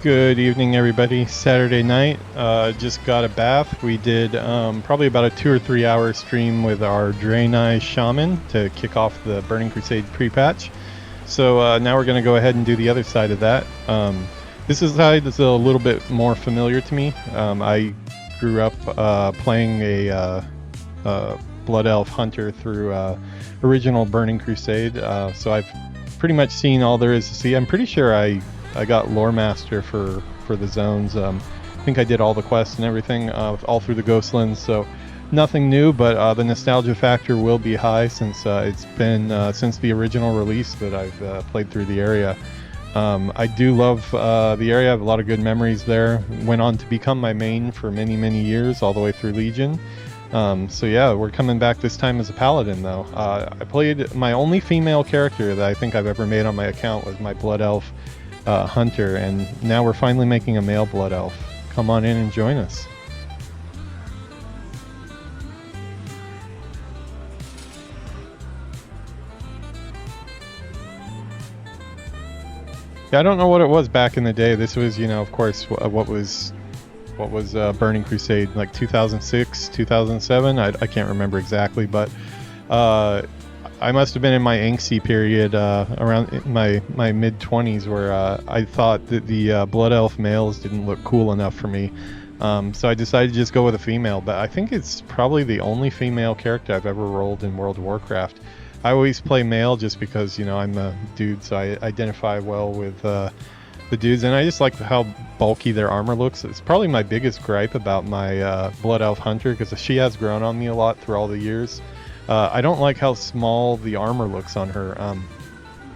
Good evening, everybody. Saturday night, just got a bath. We did probably about a 2 or 3 hour stream with our Draenei Shaman to kick off the Burning Crusade pre-patch. So now we're going to go ahead and do the other side of that. This side is a little bit more familiar to me. I grew up playing a Blood Elf Hunter through original Burning Crusade, so I've pretty much seen all there is to see. I'm pretty sure I got Lore Master for the zones. I think I did all the quests and everything, all through the Ghostlands, so nothing new, but the nostalgia factor will be high since it's been since the original release that I've played through the area. I do love the area. I have a lot of good memories there. Went on to become my main for many years, all the way through Legion. So yeah, we're coming back this time as a Paladin though. I played my only female character that I think I've ever made on my account was my Blood Elf Hunter, and now we're finally making a male Blood Elf. Come on in and join us. Yeah, I don't know what it was back in the day. This was, you know, of course, what was Burning Crusade, like 2006, 2007. I can't remember exactly, but I must have been in my angsty period around my mid-20s where I thought that the Blood Elf males didn't look cool enough for me. So I decided to just go with a female, but I think it's probably the only female character I've ever rolled in World of Warcraft. I always play male just because, you know, I'm a dude, so I identify well with the dudes, and I just like how bulky their armor looks. It's probably my biggest gripe about my Blood Elf Hunter, because she has grown on me a lot through all the years. I don't like how small the armor looks on her.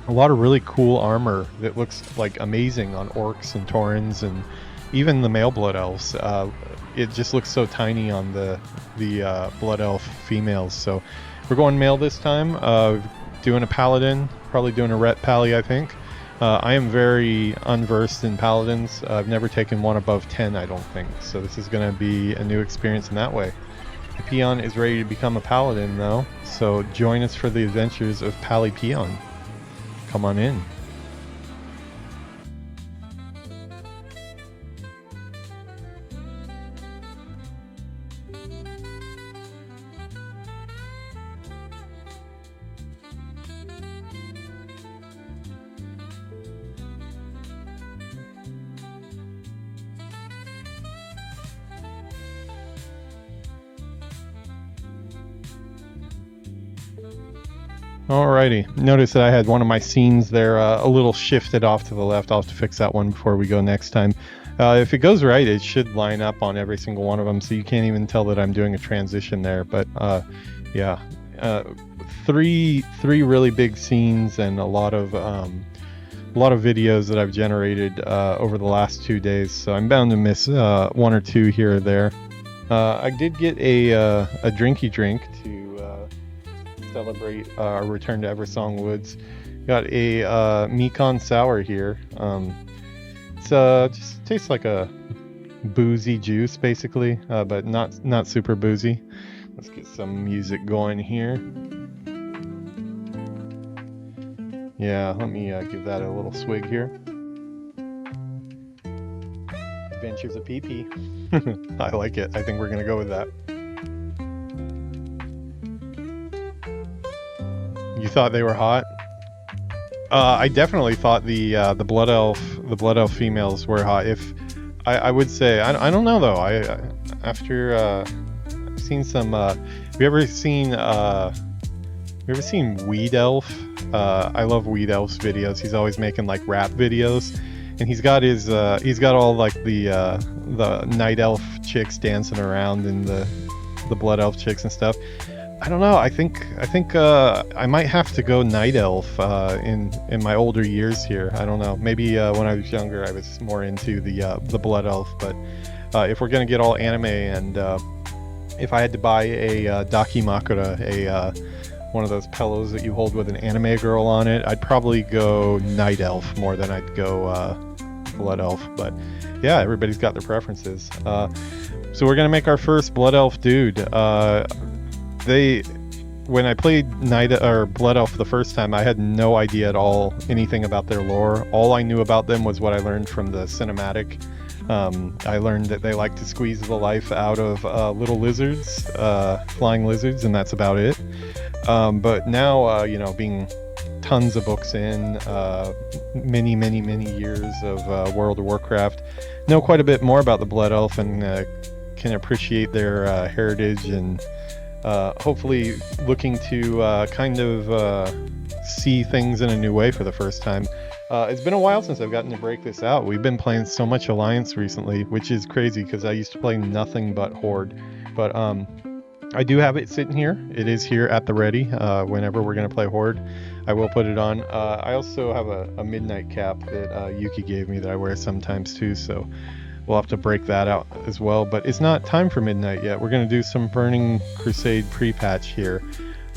A lot of really cool armor that looks like amazing on orcs and taurens and even the male Blood Elves. It just looks so tiny on the Blood Elf females. So we're going male this time, doing a Paladin, probably doing a Ret Pally, I think. I am very unversed in Paladins. I've never taken one above 10, I don't think. So this is going to be a new experience in that way. The Peon is ready to become a Paladin, though. So join us for the adventures of Pally Peon. Come on in. Alrighty, notice that I had one of my scenes there a little shifted off to the left. I'll have to fix that one before we go next time. If it goes right, it should line up on every single one of them, so you can't even tell that I'm doing a transition there. But yeah, three really big scenes and a lot of videos that I've generated over the last 2 days, so I'm bound to miss one or two here or there. I did get a drinky drink to celebrate our return to Eversong Woods. Got a Mekon Sour here. It's just tastes like a boozy juice basically, but not super boozy. Let's get some music going here. Yeah, let me give that a little swig here. Adventures of PP. I like it. I think we're gonna go with that. You thought they were hot? I definitely thought the Blood Elf females were hot. If I would say, I don't know though. After I've seen some. Have you ever seen Weed Elf? I love Weed Elf's videos. He's always making like rap videos, and he's got all like the Night Elf chicks dancing around and the Blood Elf chicks and stuff. I don't know. I think I might have to go Night Elf in my older years here. I don't know. Maybe when I was younger, I was more into the Blood Elf. But if we're gonna get all anime, and if I had to buy a Dakimakura, one of those pillows that you hold with an anime girl on it, I'd probably go Night Elf more than I'd go Blood Elf. But yeah, everybody's got their preferences. So we're gonna make our first Blood Elf dude. when I played Night or Blood Elf the first time, I had no idea at all anything about their lore. All I knew about them was what I learned from the cinematic. I learned that they like to squeeze the life out of little lizards, flying lizards, and that's about it. But now, you know, being tons of books in, many years of World of Warcraft, know quite a bit more about the Blood Elf and can appreciate their heritage, and hopefully looking to kind of see things in a new way for the first time. It's been a while since I've gotten to break this out. We've been playing so much Alliance recently, which is crazy because I used to play nothing but Horde. But I do have it sitting here. It is here at the ready. Whenever we're going to play Horde, I will put it on. I also have a midnight cap that Yuki gave me that I wear sometimes too, so we'll have to break that out as well. But it's not time for midnight yet. We're going to do some Burning Crusade pre-patch here.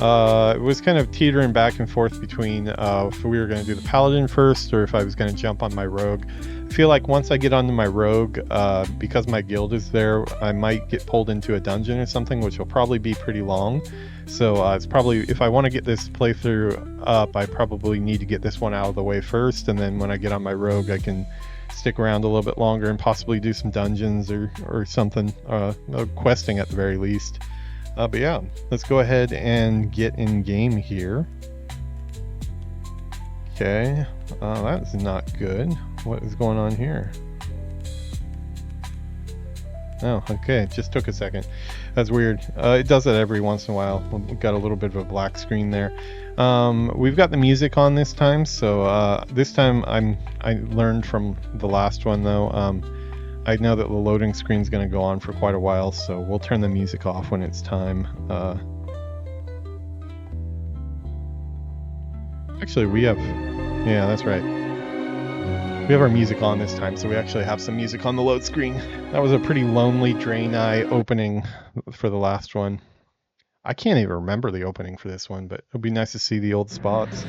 It was kind of teetering back and forth between if we were going to do the Paladin first or if I was going to jump on my Rogue. I feel like once I get onto my Rogue, because my guild is there, I might get pulled into a dungeon or something, which will probably be pretty long. So it's probably, if I want to get this playthrough up, I probably need to get this one out of the way first, and then when I get on my Rogue, I can stick around a little bit longer and possibly do some dungeons or something, questing at the very least. But yeah, let's go ahead and get in game here. Okay, that's not good. What is going on here? Oh, okay, it just took a second. That's weird. It does that every once in a while. We've got a little bit of a black screen there. We've got the music on this time, so this time I learned from the last one though. I know that the loading screen is going to go on for quite a while, so we'll turn the music off when it's time. Actually, we have... Yeah, that's right. We have our music on this time, so we actually have some music on the load screen. That was a pretty lonely Draenei opening for the last one. I can't even remember the opening for this one, but it'll be nice to see the old spots.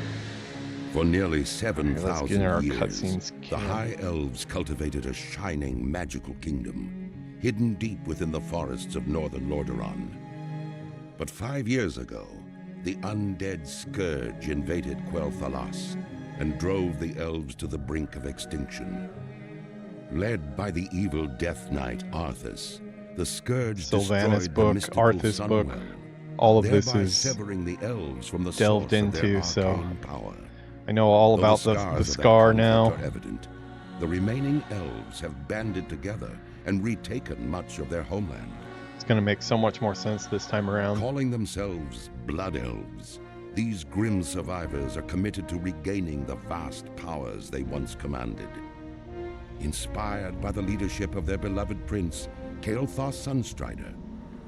For nearly 7,000 years, the the High Elves cultivated a shining, magical kingdom, hidden deep within the forests of northern Lordaeron. But 5 years ago, the undead Scourge invaded Quel'Thalas and drove the elves to the brink of extinction. Led by the evil Death Knight Arthas, the Scourge Sylvanas destroyed book, the mystical Arthas Sunwell, book, all of this thereby is severing the elves from the delved source of their into, so arcane power. I know all Though about the scars of that scar conflict now. are evident, the remaining elves have banded together and retaken much of their homeland. It's going to make so much more sense this time around. Calling themselves Blood Elves, these grim survivors are committed to regaining the vast powers they once commanded. Inspired by the leadership of their beloved prince, Kael'thas Sunstrider,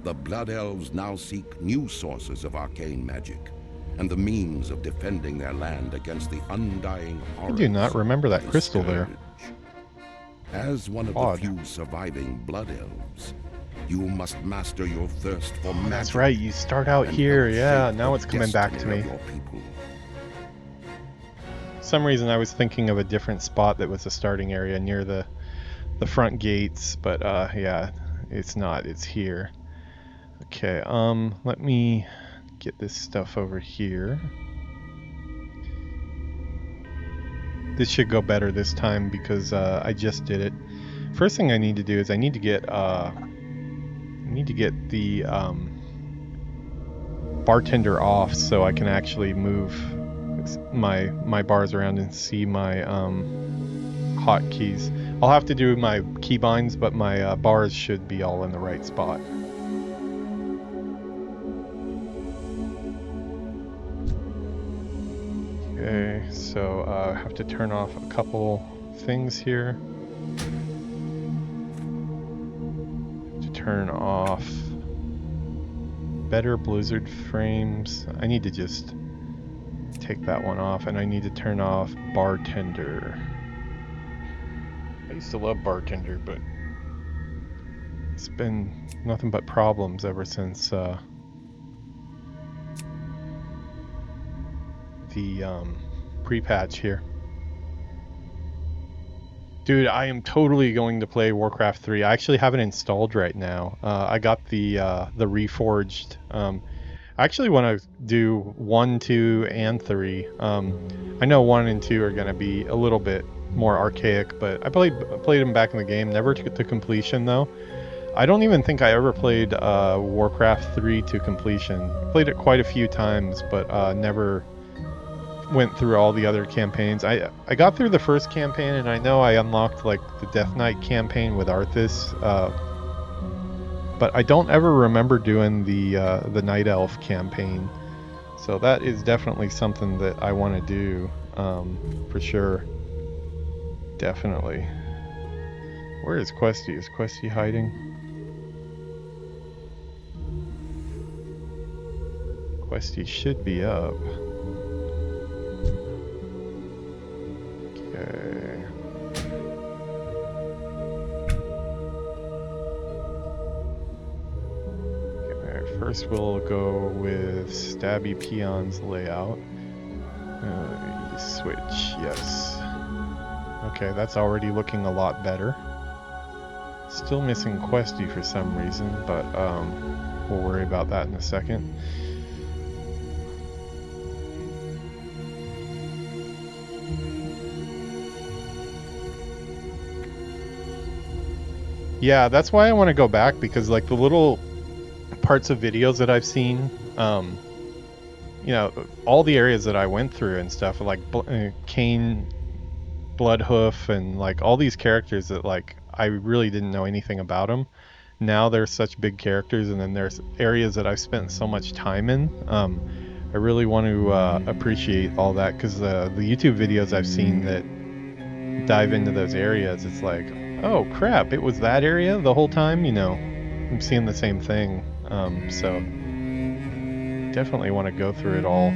the Blood Elves now seek new sources of arcane magic and the means of defending their land against the undying horrors. I do not remember that of the crystal there. Scourge. As one of Odd. the few surviving Blood Elves, you must master your thirst for magic. That's right, you start out and here, help yeah, shape now the it's coming back to destiny me. of your people. For some reason I was thinking of a different spot that was the starting area near the front gates, but yeah, it's not, it's here. Okay, let me get this stuff over here. This should go better this time because I just did it. First thing I need to do is I need to get the bartender off so I can actually move my bars around and see my hotkeys. I'll have to do my keybinds, but my bars should be all in the right spot. Okay, so I have to turn off a couple things here. To turn off better blizzard frames. I need to just take that one off, and I need to turn off bartender. I used to love bartender, but it's been nothing but problems ever since the pre-patch here. Dude, I am totally going to play Warcraft 3. I actually have it installed right now. I got the Reforged I actually want to do 1, 2, and 3. I know 1 and 2 are going to be a little bit more archaic, but I played them back in the game, never to completion though. I don't even think I ever played Warcraft 3 to completion. Played it quite a few times, but never went through all the other campaigns. I got through the first campaign, and I know I unlocked like the Death Knight campaign with Arthas, but I don't ever remember doing the Night Elf campaign. So that is definitely something that I want to do, for sure. Definitely. Where is Questy? Is Questy hiding? Questy should be up. Okay. Okay, first we'll go with Stabby Peon's layout. Switch, yes. Okay, that's already looking a lot better. Still missing Questy for some reason, but we'll worry about that in a second. Yeah, that's why I want to go back, because like the little parts of videos that I've seen, you know, all the areas that I went through and stuff, like Cain, Bloodhoof, and like all these characters that like I really didn't know anything about them. Now they're such big characters, and then there's areas that I've spent so much time in. I really want to appreciate all that, because the YouTube videos I've seen that dive into those areas, it's like, oh crap, it was that area the whole time, you know. I'm seeing the same thing. So definitely want to go through it all.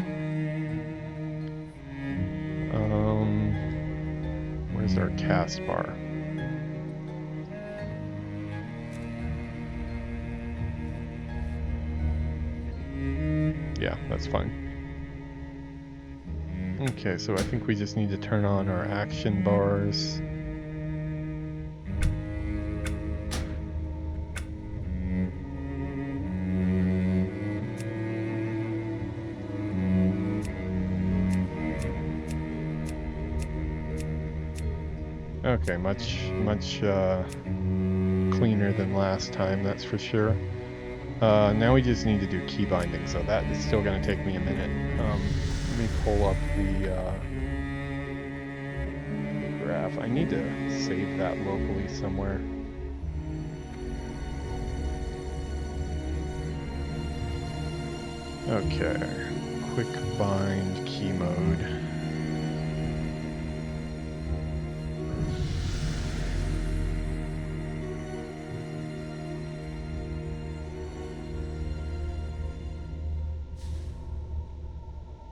Where's our cast bar? Yeah, that's fine. Okay, so I think we just need to turn on our action bars. Okay, much cleaner than last time, that's for sure. Now we just need to do key binding, so that is still going to take me a minute. Let me pull up the graph. I need to save that locally somewhere. Okay, quick bind key mode.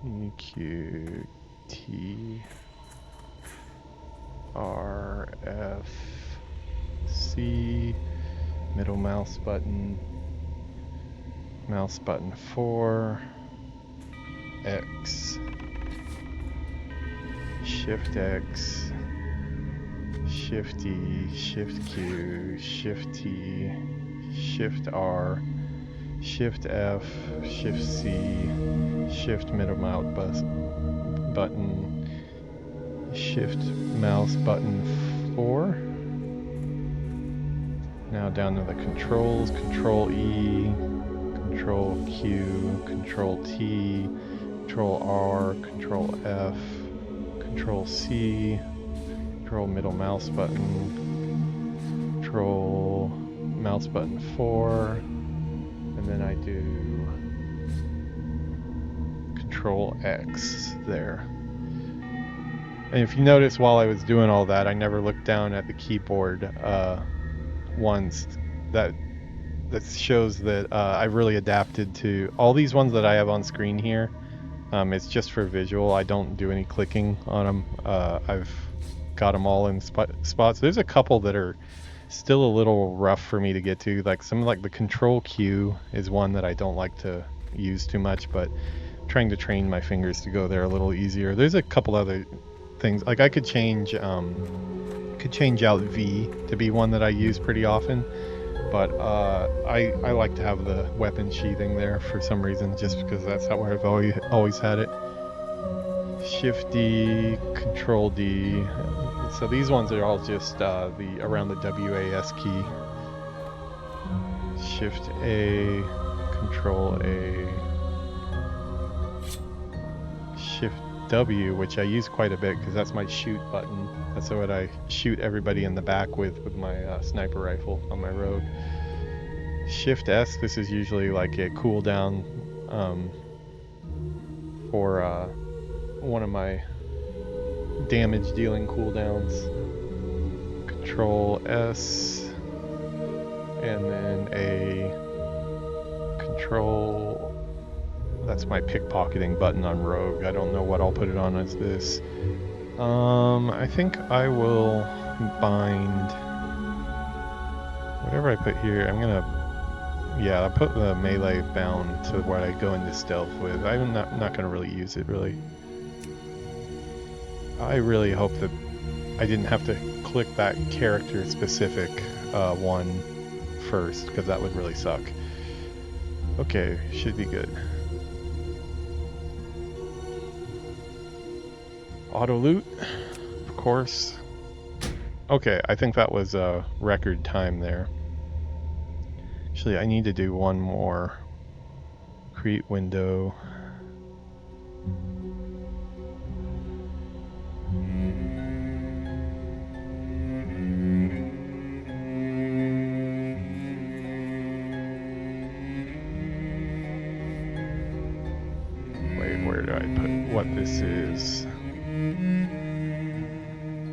EQ T R F C, middle mouse button 4, X, Shift X, Shift E, Shift Q, Shift T, Shift R, Shift F, Shift C, Shift middle mouse button, Shift mouse button 4. Now down to the controls, Control E, Control Q, Control T, Control R, Control F, Control C, Control middle mouse button, Control mouse button 4, and then I do Control X there. And if you notice, while I was doing all that, I never looked down at the keyboard once. That shows that I've really adapted to all these ones that I have on screen here. It's just for visual. I don't do any clicking on them. I've got them all in spots. There's a couple that are still a little rough for me to get to. Like the Control Q is one that I don't like to use too much, but I'm trying to train my fingers to go there a little easier. There's a couple other things. Like I could change out V to be one that I use pretty often. But I like to have the weapon sheathing there for some reason, just because that's how I've always had it. Shift D, Control D. So these ones are all just around the WAS key. Shift A, Control A, Shift W, which I use quite a bit because that's my shoot button. That's what I shoot everybody in the back with my sniper rifle on my rogue. Shift S, this is usually like a cooldown for one of my damage dealing cooldowns. Control S, and then a Control, that's my pickpocketing button on rogue. I don't know what I'll put it on as this. I think I will bind whatever I put here. I'm gonna, yeah, I'll put the melee bound to what I go into stealth with. I'm not gonna really use it really. I really hope that I didn't have to click that character specific one first, because that would really suck. Okay, should be good. Auto loot, of course. Okay, I think that was a record time there. Actually, I need to do one more. Create window. Wait, where do I put what this is? I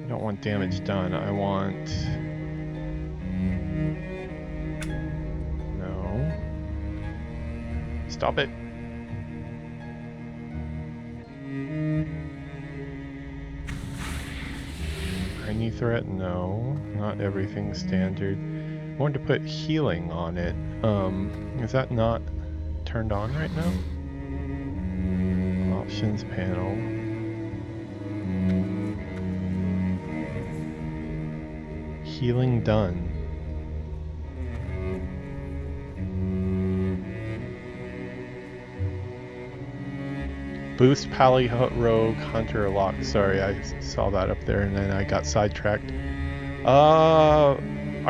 don't want damage done. I want... No. Stop it. Any threat? No. Not everything standard. I wanted to put healing on it. Is that not turned on right now? Options panel. Healing done. Boost Pally Rogue Hunter Lock. Sorry, I saw that up there and then I got sidetracked. Are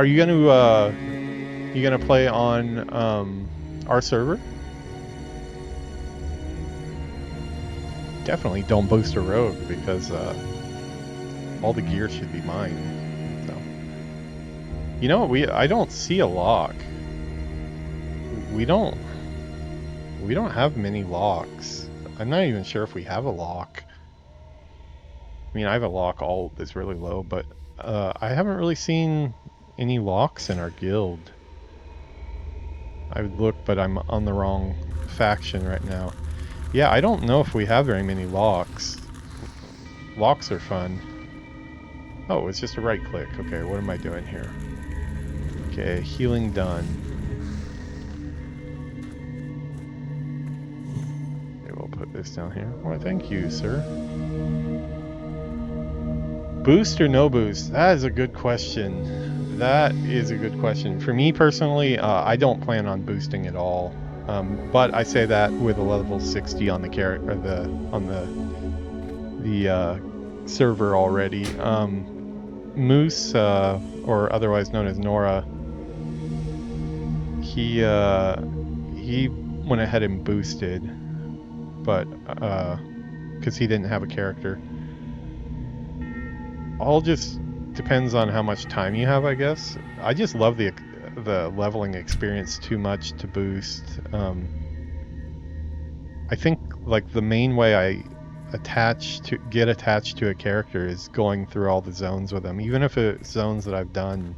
you gonna play on our server? Definitely don't boost a rogue because all the gear should be mine. So, you know, I don't see a lock. We don't have many locks. I'm not even sure if we have a lock. I mean, I have a lock all that's really low, but I haven't really seen any locks in our guild. I would look, but I'm on the wrong faction right now. Yeah, I don't know if we have very many locks. Locks are fun. Oh, it's just a right click. Okay, what am I doing here? Okay, healing done. Okay, we'll put this down here. Well, thank you, sir. Boost or no boost? That is a good question. That is a good question. For me personally, I don't plan on boosting at all. But I say that with a level 60 on the character, the server already. Moose, or otherwise known as Nora, he went ahead and boosted, but because he didn't have a character. All just depends on how much time you have, I guess. I just love the leveling experience too much to boost. I think like the main way I get attached to a character is going through all the zones with them, even if it's zones that I've done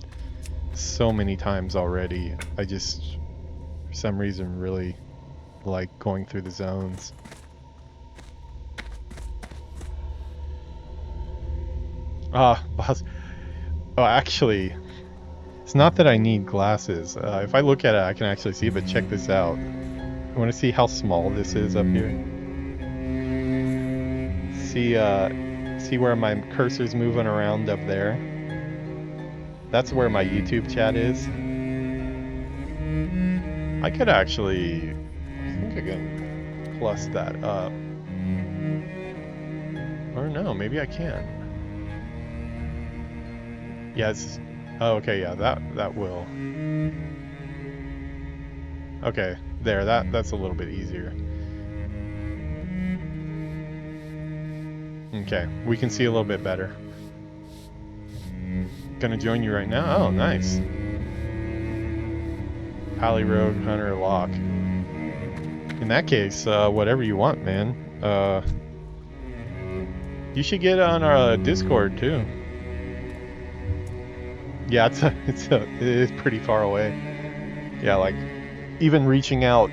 so many times already. I just, for some reason, really like going through the zones. Boss. Oh, actually, it's not that I need glasses. If I look at it, I can actually see it, but check this out. I want to see how small this is up here. See where my cursor's moving around up there? That's where my YouTube chat is. I could actually, I think I can plus that up. Or no, maybe I can. Yeah, it's, oh, okay, yeah, that will. Okay, there, that's a little bit easier. Okay, we can see a little bit better. Gonna join you right now. Oh, nice. Pally Rogue, Hunter, Lock. In that case, whatever you want, man. You should get on our Discord too. Yeah, it is pretty far away. Yeah, like even reaching out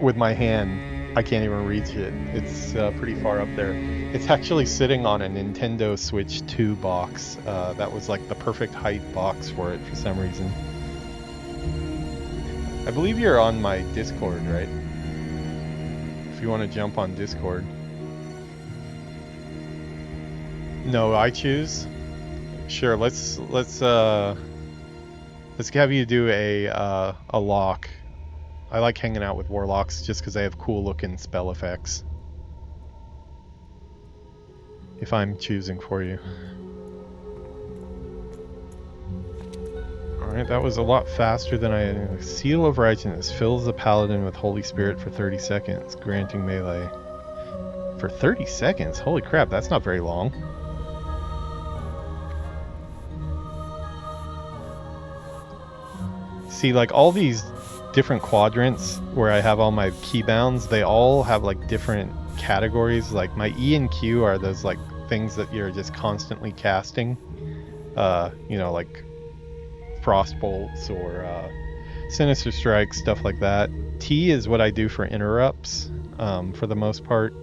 with my hand, I can't even reach it. It's pretty far up there. It's actually sitting on a Nintendo Switch 2 box. That was like the perfect height box for it for some reason. I believe you're on my Discord, right? If you want to jump on Discord. No, I choose. Sure, let's have you do a lock. I like hanging out with warlocks just because they have cool looking spell effects. If I'm choosing for you. Alright, that was a lot faster than I... Seal of Righteousness fills the paladin with Holy Spirit for 30 seconds, granting melee. For 30 seconds? Holy crap, that's not very long. See, like all these different quadrants where I have all my keybounds, they all have like different categories. Like my E and Q are those like things that you're just constantly casting. You know, like Frost Bolts or Sinister Strike, stuff like that. T is what I do for interrupts, for the most part.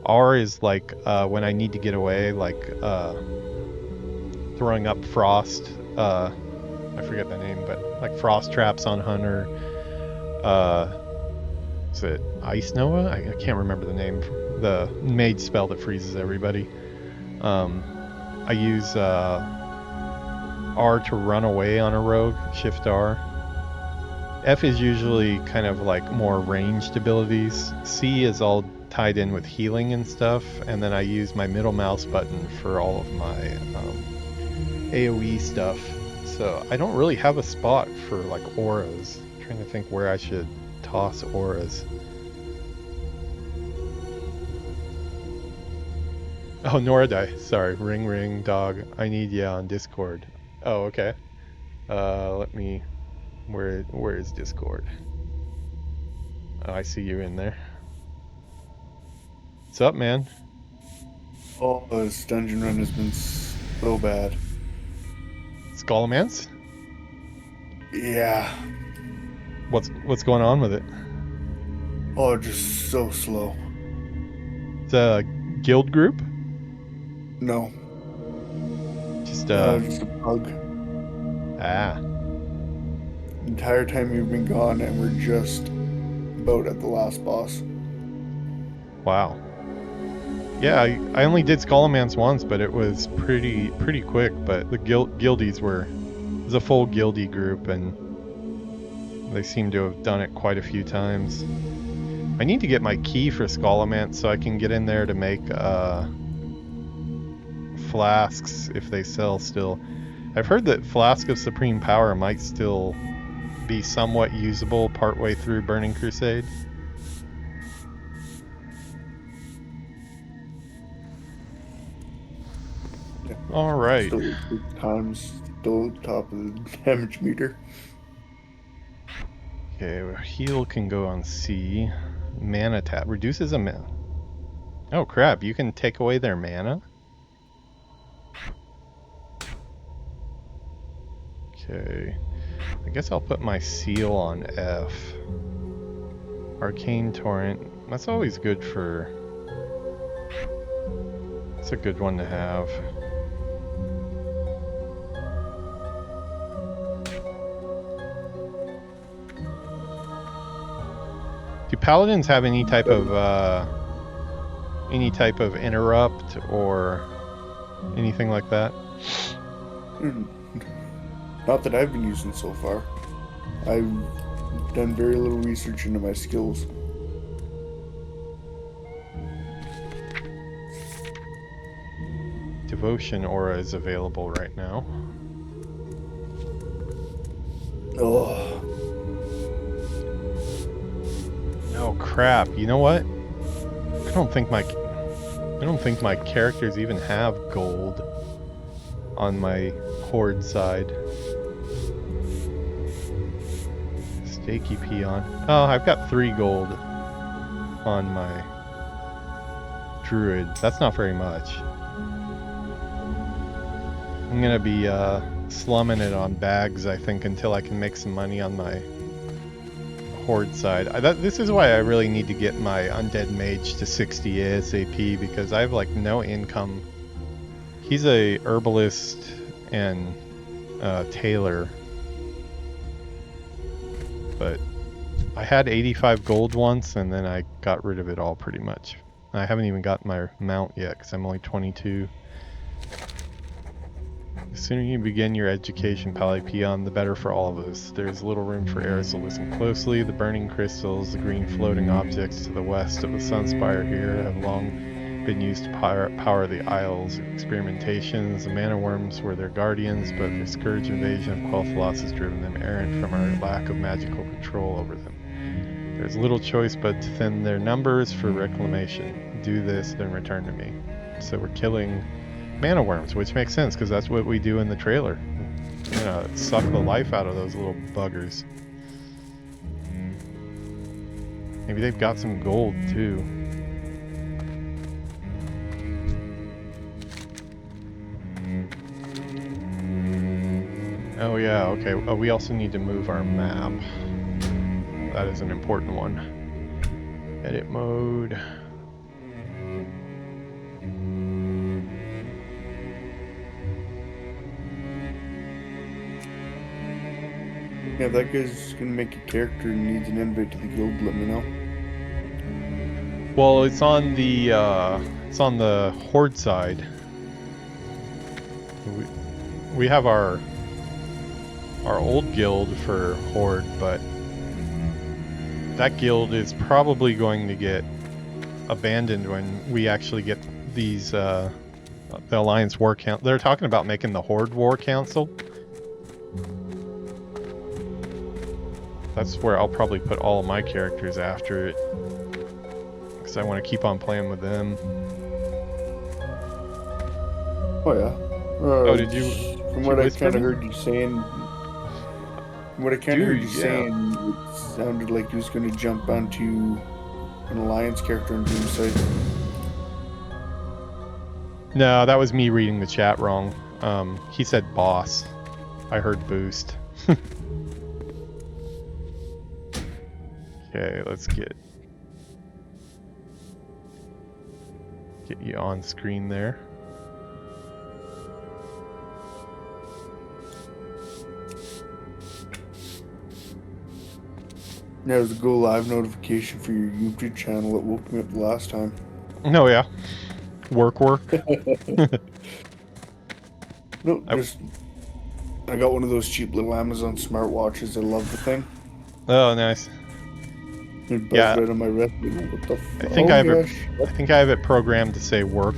R is like when I need to get away, like throwing up frost. I forget the name, but like frost traps on Hunter. Is it Ice Nova? I can't remember the name. The mage spell that freezes everybody. I use R to run away on a rogue, Shift R. F is usually kind of like more ranged abilities. C is all tied in with healing and stuff, and then I use my middle mouse button for all of my AoE stuff. So I don't really have a spot for like auras. I'm trying to think where I should toss auras. Oh, Noradai. Sorry. Ring ring dog. I need ya on Discord. Oh, okay. Let me... Where is Discord? Oh, I see you in there. What's up, man? Oh, this dungeon run has been so bad. Skullomance? Yeah. What's going on with it? Oh, just so slow. It's a guild group? No. Just a bug. Ah. The entire time you've been gone, and we're just about at the last boss. Wow. Yeah, I only did Skullomance once, but it was pretty quick. But the guildies it was a full guildie group, and they seem to have done it quite a few times. I need to get my key for Skullomance so I can get in there to make flasks if they sell still. I've heard that Flask of Supreme Power might still be somewhat usable partway through Burning Crusade. Yeah. All right. Still 6 times, still at the top of the damage meter. Okay, heal can go on C. Mana tap reduces a mana. Oh crap, you can take away their mana? Okay. I guess I'll put my seal on F. Arcane Torrent. That's always good for... It's a good one to have. Do paladins have any type of interrupt or anything like that? Not that I've been using so far. I've done very little research into my skills. Devotion aura is available right now. Oh, Oh crap! You know what? I don't think my characters even have gold on my Horde side. Stakey peon. Oh, I've got 3 gold on my druid. That's not very much. I'm gonna be slumming it on bags, I think, until I can make some money on my Horde side. This is why I really need to get my Undead Mage to 60 ASAP, because I have like no income. He's a herbalist and tailor, but I had 85 gold once and then I got rid of it all pretty much. I haven't even got my mount yet because I'm only 22. The sooner you begin your education, Polypeon, the better for all of us. There is little room for errors, so listen closely. The burning crystals, the green floating objects to the west of the Sunspire here have long been used to power the Isles. Experimentations, the mana worms were their guardians, but the scourge invasion of Quel'Thalas has driven them errant from our lack of magical control over them. There's little choice but to thin their numbers for reclamation. Do this, then return to me. So we're killing mana worms, which makes sense because that's what we do in the trailer. You know, suck the life out of those little buggers. Maybe they've got some gold too. Oh yeah, okay. Oh, we also need to move our map. That is an important one. Edit mode. yeah, if that guy's gonna make a character and needs an invite to the guild, let me know. Well, it's on the Horde side. We have our old guild for Horde, but that guild is probably going to get abandoned when we actually get these the Alliance War Council. They're talking about making the Horde War Council. That's where I'll probably put all of my characters after it, because I want to keep on playing with them. Oh yeah. Oh, did you? From what I kind of heard you saying, saying, it sounded like he was going to jump onto an Alliance character in Doomsday. No, that was me reading the chat wrong. He said boss. I heard boost. Okay, let's get you on screen there. Yeah, it was a go live notification for your YouTube channel that woke me up the last time. Oh yeah, work. No, just I got one of those cheap little Amazon smartwatches. I love the thing. Oh, nice. It buzzed Yeah. right on my wrist. What the I think I think I have it programmed to say work.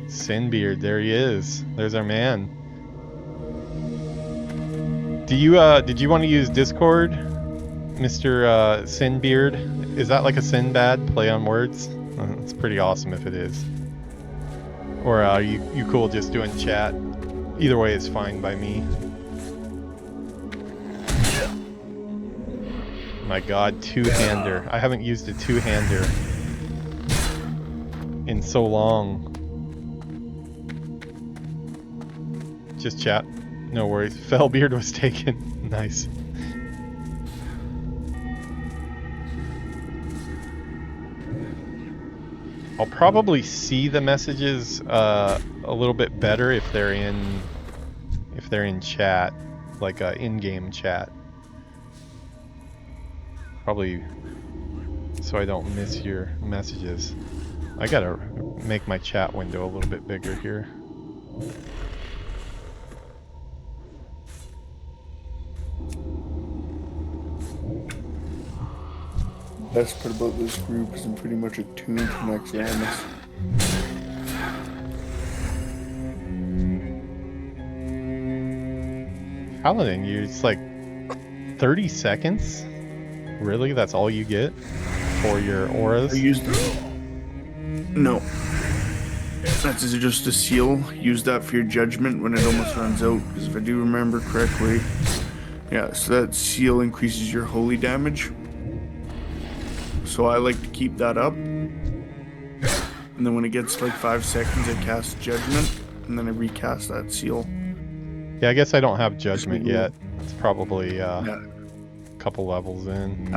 Sinbeard, there he is. There's our man. Do you did you want to use Discord, Mr. Sinbeard? Is that like a Sinbad play on words? It's pretty awesome if it is. Or are you cool just doing chat? Either way is fine by me. My god, two-hander. I haven't used a two-hander in so long. Just chat. No worries. Fellbeard was taken. Nice. I'll probably see the messages a little bit better if they're in chat, like in-game chat. Probably so I don't miss your messages. I gotta make my chat window a little bit bigger here. best part about this group is I'm pretty much attuned to Next Ramus. Paladin, it's like 30 seconds? Really? That's all you get for your auras? I used no. That's just a seal. Use that for your judgment when it almost runs out. Because if I do remember correctly, yeah, so that seal increases your holy damage. So I like to keep that up. And then when it gets to like 5 seconds, I cast judgment. And then I recast that seal. Yeah, I guess I don't have judgment yet. It's probably a couple levels in.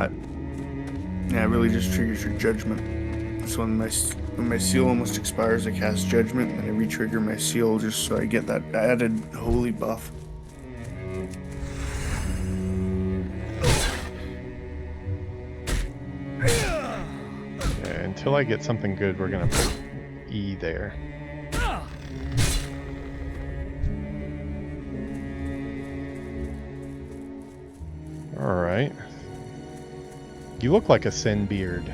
Yeah, it really just triggers your judgment. So when my seal almost expires, I cast judgment, and I re-trigger my seal just so I get that added holy buff. Yeah, until I get something good, we're gonna put E there. Alright. You look like a Sin Beard.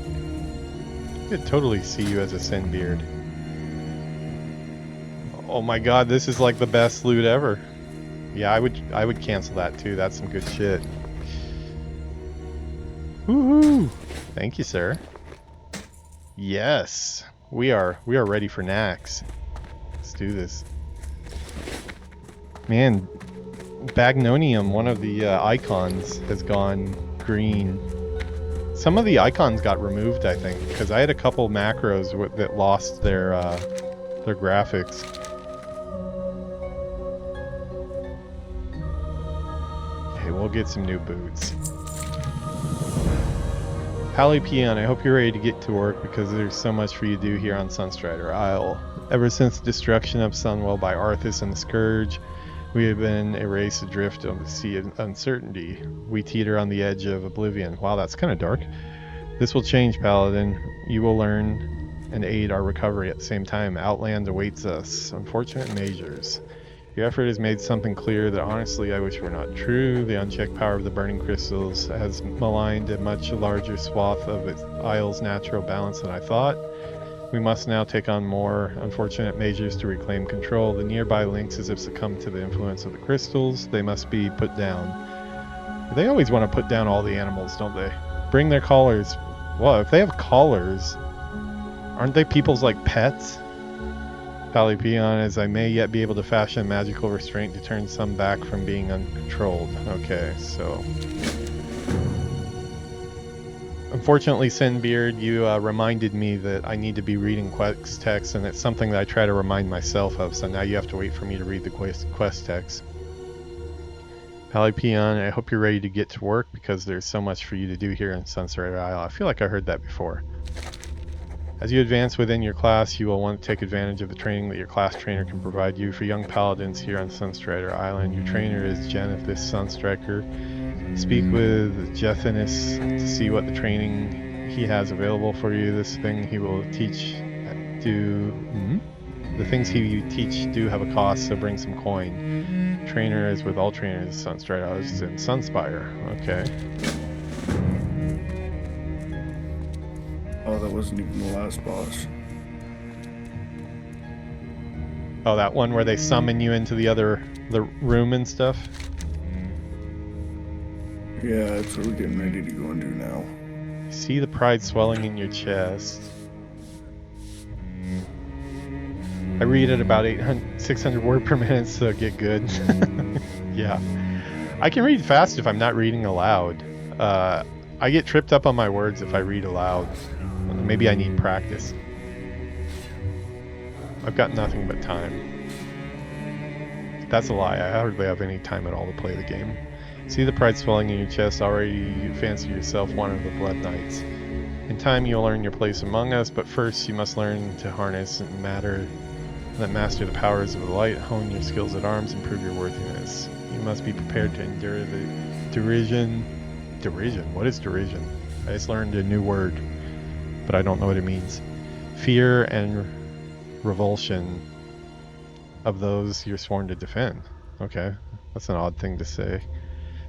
I could totally see you as a Sin Beard. Oh my god, this is like the best loot ever. Yeah, I would cancel that too. That's some good shit. Woohoo! Thank you, sir. Yes. We are ready for Nax. Let's do this. Man, Bagnonium, one of the icons, has gone green. Some of the icons got removed, I think, because I had a couple macros that lost their graphics. Okay, we'll get some new boots. Palipian, I hope you're ready to get to work because there's so much for you to do here on Sunstrider Isle. Ever since the destruction of Sunwell by Arthas and the Scourge, we have been erased adrift on the sea of uncertainty. We teeter on the edge of oblivion. Wow, that's kind of dark. This will change, Paladin. You will learn and aid our recovery at the same time. Outland awaits us. Unfortunate measures. Your effort has made something clear that honestly I wish were not true. The unchecked power of the burning crystals has maligned a much larger swath of its isle's natural balance than I thought. We must now take on more unfortunate measures to reclaim control. The nearby links as if succumbed to the influence of the crystals. They must be put down. They always want to put down all the animals, don't they? Bring their collars. Well, if they have collars, aren't they people's like pets? Palipion, as I may yet be able to fashion magical restraint to turn some back from being uncontrolled. Okay, so... Unfortunately, Sinbeard, you reminded me that I need to be reading quest text, and it's something that I try to remind myself of, so now you have to wait for me to read the quest text. Palipion, I hope you're ready to get to work, because there's so much for you to do here in Sunstrider Isle. I feel like I heard that before. As you advance within your class, you will want to take advantage of the training that your class trainer can provide you. For young paladins here on Sunstrider Island, your trainer is Xdefiant Sunstriker. Speak with Jethinus to see what the training he has available for you. This thing he will teach the things he teach do have a cost, so bring some coin. Trainer is with all trainers Sunstrider is in Sunspire. Okay. Oh, that wasn't even the last boss. Oh, that one where they summon you into the room and stuff? Yeah, that's what we're getting ready to go and do now. See the pride swelling in your chest. I read at about 600 word per minute, so get good. Yeah. I can read fast if I'm not reading aloud. I get tripped up on my words if I read aloud. Maybe I need practice. I've got nothing but time. That's a lie. I hardly have any time at all to play the game. See the pride swelling in your chest. Already you fancy yourself one of the Blood Knights. In time you'll earn your place among us, but first you must learn to harness and master the powers of the light, hone your skills at arms, and prove your worthiness. You must be prepared to endure the derision. Derision? What is derision? I just learned a new word, but I don't know what it means. Fear and revulsion of those you're sworn to defend. Okay, that's an odd thing to say.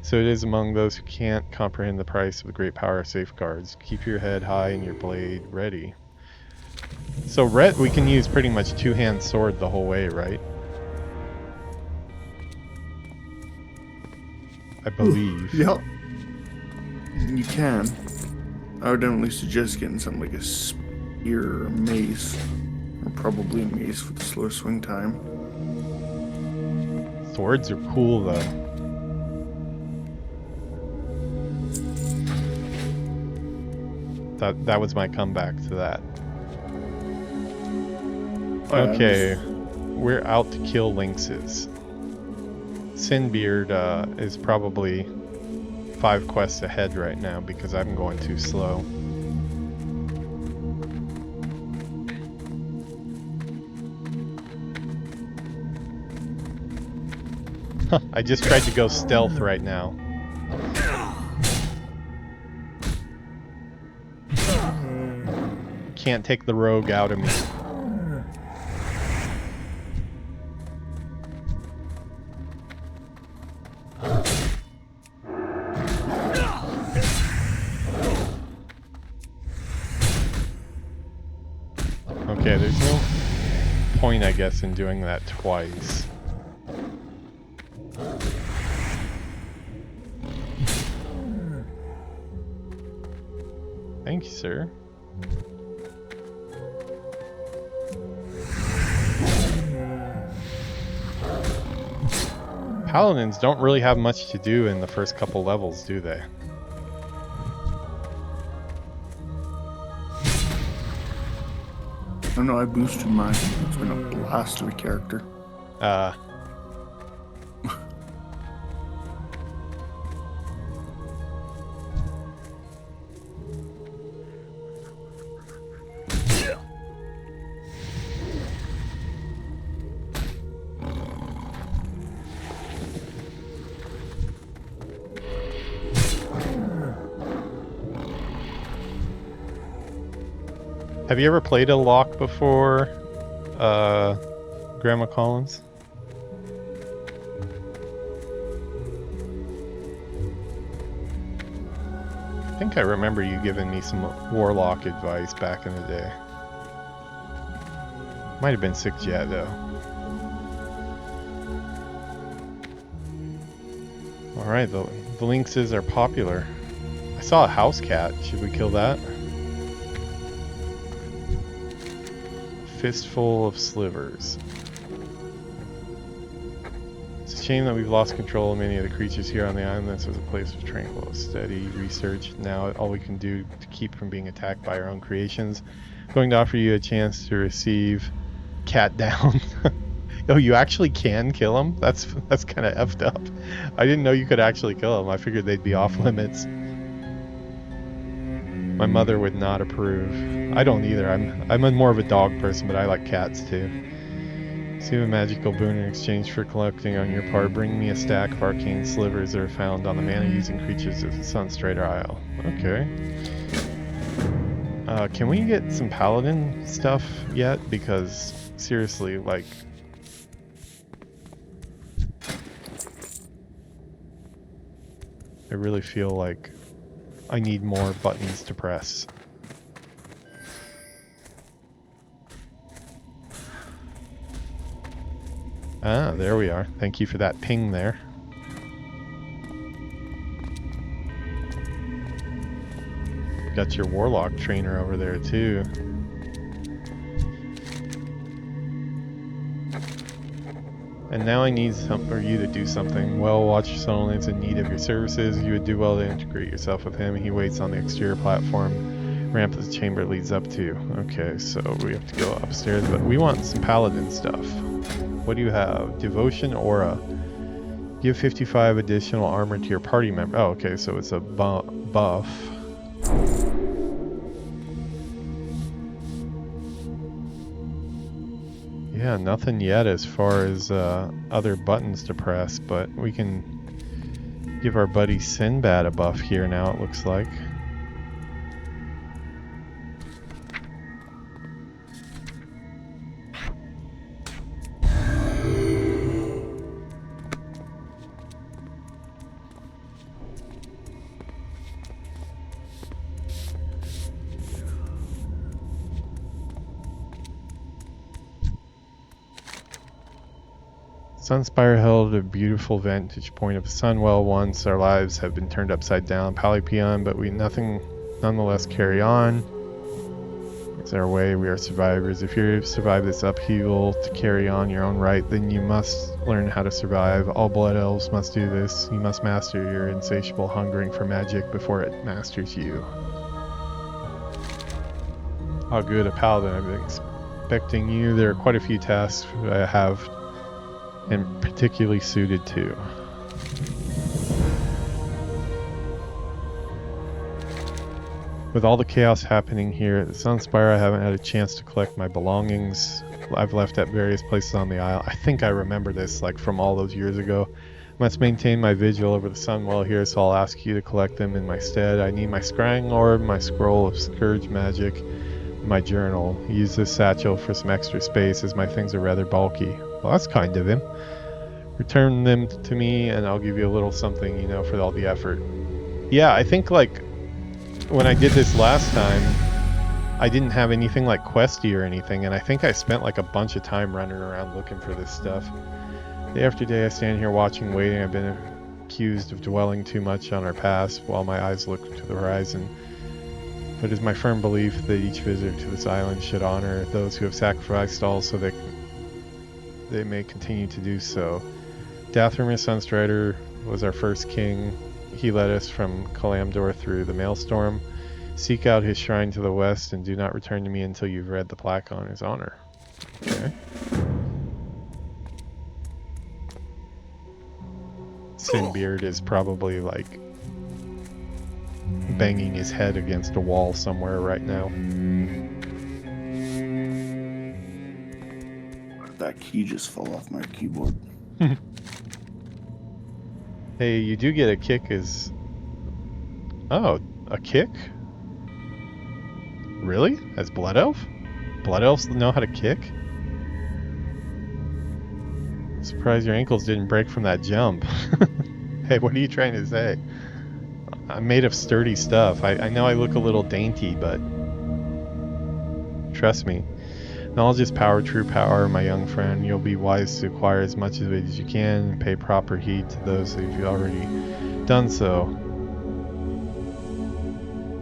So it is among those who can't comprehend the price of the great power of safeguards. Keep your head high and your blade ready. So Rhett, we can use pretty much two-hand sword the whole way, right? I believe. Yep. You can. I would definitely suggest getting something like a spear or a mace. Or probably a mace with a slower swing time. Swords are cool though. That was my comeback to that. Okay, we're out to kill lynxes. Sinbeard is probably 5 quests ahead right now because I'm going too slow. I just tried to go stealth right now. Can't take the rogue out of me. Okay, there's no point, I guess, in doing that twice. Thank you, sir. Paladins don't really have much to do in the first couple levels, do they? I don't know, I boosted mine. It's been a blast of a character. Have you ever played a lock before, Grandma Collins? I think I remember you giving me some warlock advice back in the day. Might have been 6th Jet though. Alright, the lynxes are popular. I saw a house cat. Should we kill that? Fistful of slivers. It's a shame that we've lost control of many of the creatures here on the island. This was a place of tranquil, steady research. Now all we can do to keep from being attacked by our own creations. I'm going to offer you a chance to receive cat down. Oh, you actually can kill them? That's kind of effed up. I didn't know you could actually kill them. I figured they'd be off limits. My mother would not approve. I don't either. I'm more of a dog person, but I like cats too. Receive a magical boon in exchange for collecting on your part. Bring me a stack of arcane slivers that are found on the mana-using creatures of the Sunstrider Isle. Okay. Can we get some paladin stuff yet? Because seriously, like, I really feel like I need more buttons to press. Ah, there we are. Thank you for that ping there. Got your warlock trainer over there too. And now I need you to do something. Well, Watcher Sunwell is in need of your services. You would do well to integrate yourself with him. He waits on the exterior platform. Ramp the chamber leads up to. Okay, so we have to go upstairs, but we want some paladin stuff. What do you have? Devotion Aura. Give 55 additional armor to your party member. Oh, okay, so it's a buff. Yeah, nothing yet as far as other buttons to press, but we can give our buddy Sinbad a buff here now, it looks like. Sunspire held a beautiful vantage point of Sunwell once. Our lives have been turned upside down, Palipion, but we nonetheless carry on. It's our way, we are survivors. If you survive this upheaval to carry on your own right, then you must learn how to survive. All Blood Elves must do this. You must master your insatiable hungering for magic before it masters you. How good a paladin. I've been expecting you. There are quite a few tasks I have, and particularly suited to. With all the chaos happening here at the Sunspire, I haven't had a chance to collect my belongings. I've left at various places on the isle. I think I remember this like from all those years ago. I must maintain my vigil over the Sunwell here, so I'll ask you to collect them in my stead. I need my scrying orb, my scroll of scourge magic, my journal. Use this satchel for some extra space as my things are rather bulky. Well, that's kind of him. Return them to me and I'll give you a little something, you know, for all the effort. Yeah, I think like when I did this last time, I didn't have anything like questy or anything, and I think I spent like a bunch of time running around looking for this stuff. Day after day I stand here watching, waiting. I've been accused of dwelling too much on our past while my eyes look to the horizon. But it is my firm belief that each visitor to this island should honor those who have sacrificed all so that they may continue to do so. Dathramir Sunstrider was our first king. He led us from Kalamdor through the Maelstrom. Seek out his shrine to the west and do not return to me until you've read the plaque on his honor. Okay. Sinbeard is probably like banging his head against a wall somewhere right now. That key just fell off my keyboard. Hey, you do get a kick as... Oh, a kick? Really? As Blood Elf? Blood Elves know how to kick? Surprised your ankles didn't break from that jump. Hey, what are you trying to say? I'm made of sturdy stuff. I know I look a little dainty, but... Trust me. Knowledge is power, true power, my young friend. You'll be wise to acquire as much of it as you can and pay proper heed to those who've already done so.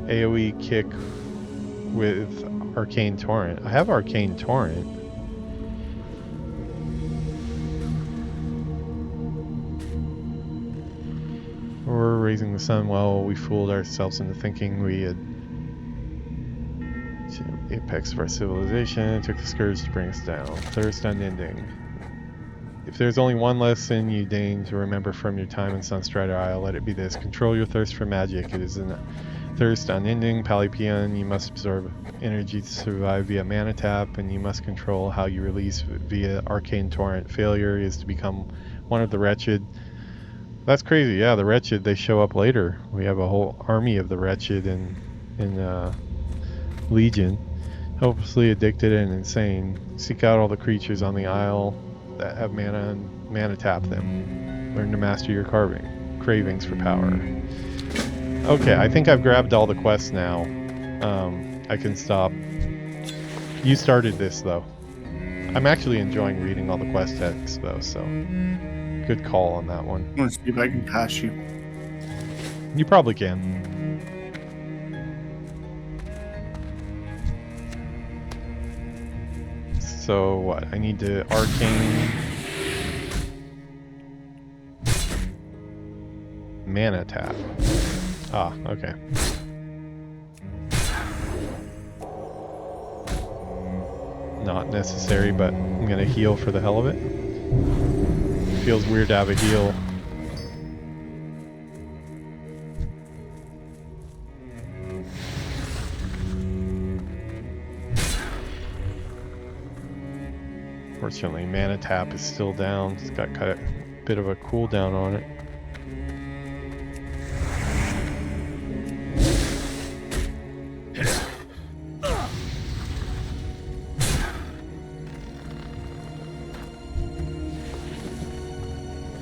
AoE kick with Arcane Torrent. I have Arcane Torrent. We're raising the Sunwell. We fooled ourselves into thinking we had the apex of our civilization. It took the scourge to bring us down. Thirst unending. If there's only one lesson you deign to remember from your time in Sunstrider Isle, let it be this. Control your thirst for magic. It is a thirst unending. Palipion, you must absorb energy to survive via mana tap, and you must control how you release via Arcane Torrent. Failure is to become one of the wretched. That's crazy. Yeah, the wretched, they show up later. We have a whole army of the wretched in Legion. Hopelessly addicted and insane. Seek out all the creatures on the isle that have mana and mana tap them. Learn to master your cravings for power. Okay, I think I've grabbed all the quests now. I can stop. You started this though. I'm actually enjoying reading all the quest text though, so good call on that one. Let's see if I can pass you. You probably can. So what? I need to arcane mana tap. Ah, okay. Not necessary, but I'm gonna heal for the hell of it. Feels weird to have a heal. Fortunately, mana tap is still down. It's got kind of a bit of a cooldown on it.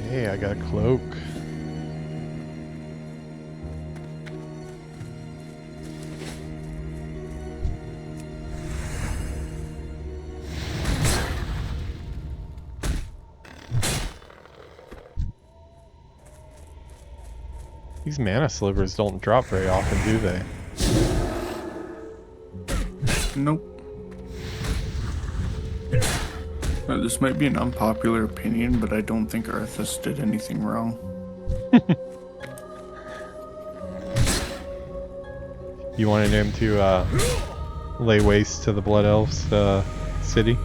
Hey, I got a cloak. These mana slivers don't drop very often, do they? Nope. Now, this might be an unpopular opinion, but I don't think Arthas did anything wrong. You wanted him to lay waste to the Blood Elves city?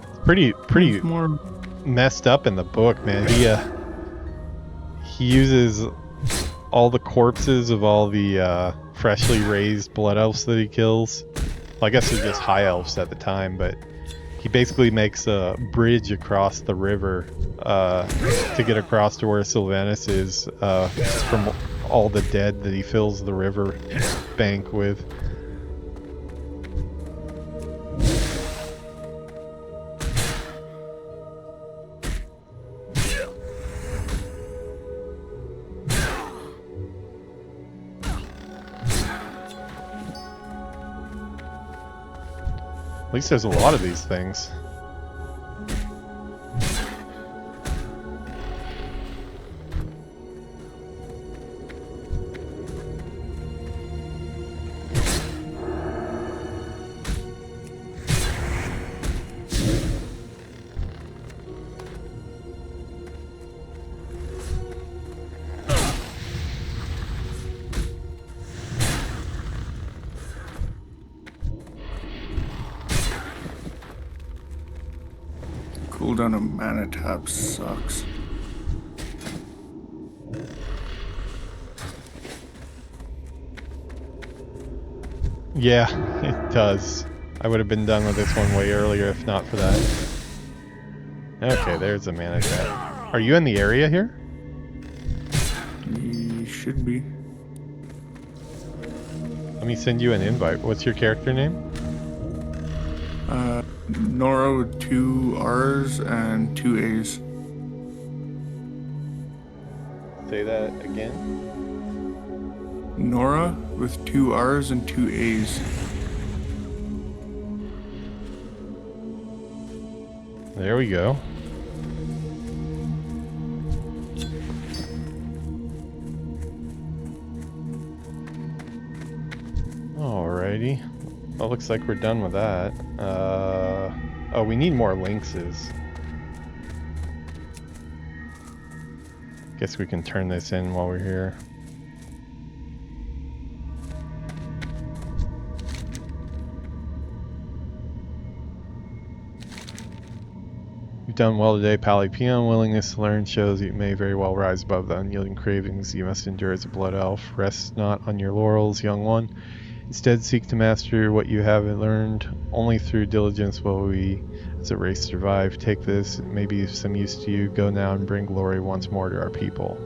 It's pretty More. messed up in the book, man. He uses all the corpses of all the freshly raised Blood Elves that he kills. Well, I guess they're just High Elves at the time, but he basically makes a bridge across the river to get across to where Sylvanas is from all the dead that he fills the river bank with. At least there's a lot of these things. Cooldown of mana tab sucks. Yeah, it does. I would have been done with this one way earlier if not for that. Okay, there's a mana tab. Are you in the area here? You should be. Let me send you an invite. What's your character name? Nora with 2 R's and 2 A's. Say that again. Nora with 2 R's and 2 A's. There we go. Alrighty. Well, looks like we're done with that. Oh, we need more lynxes. Guess we can turn this in while we're here. You've done well today, Pally. Peon willingness to learn shows that you may very well rise above the unyielding cravings you must endure as a blood elf. Rest not on your laurels, young one. Instead, seek to master what you haven't learned. Only through diligence will we, as a race, survive. Take this, it may be of some use to you. Go now and bring glory once more to our people.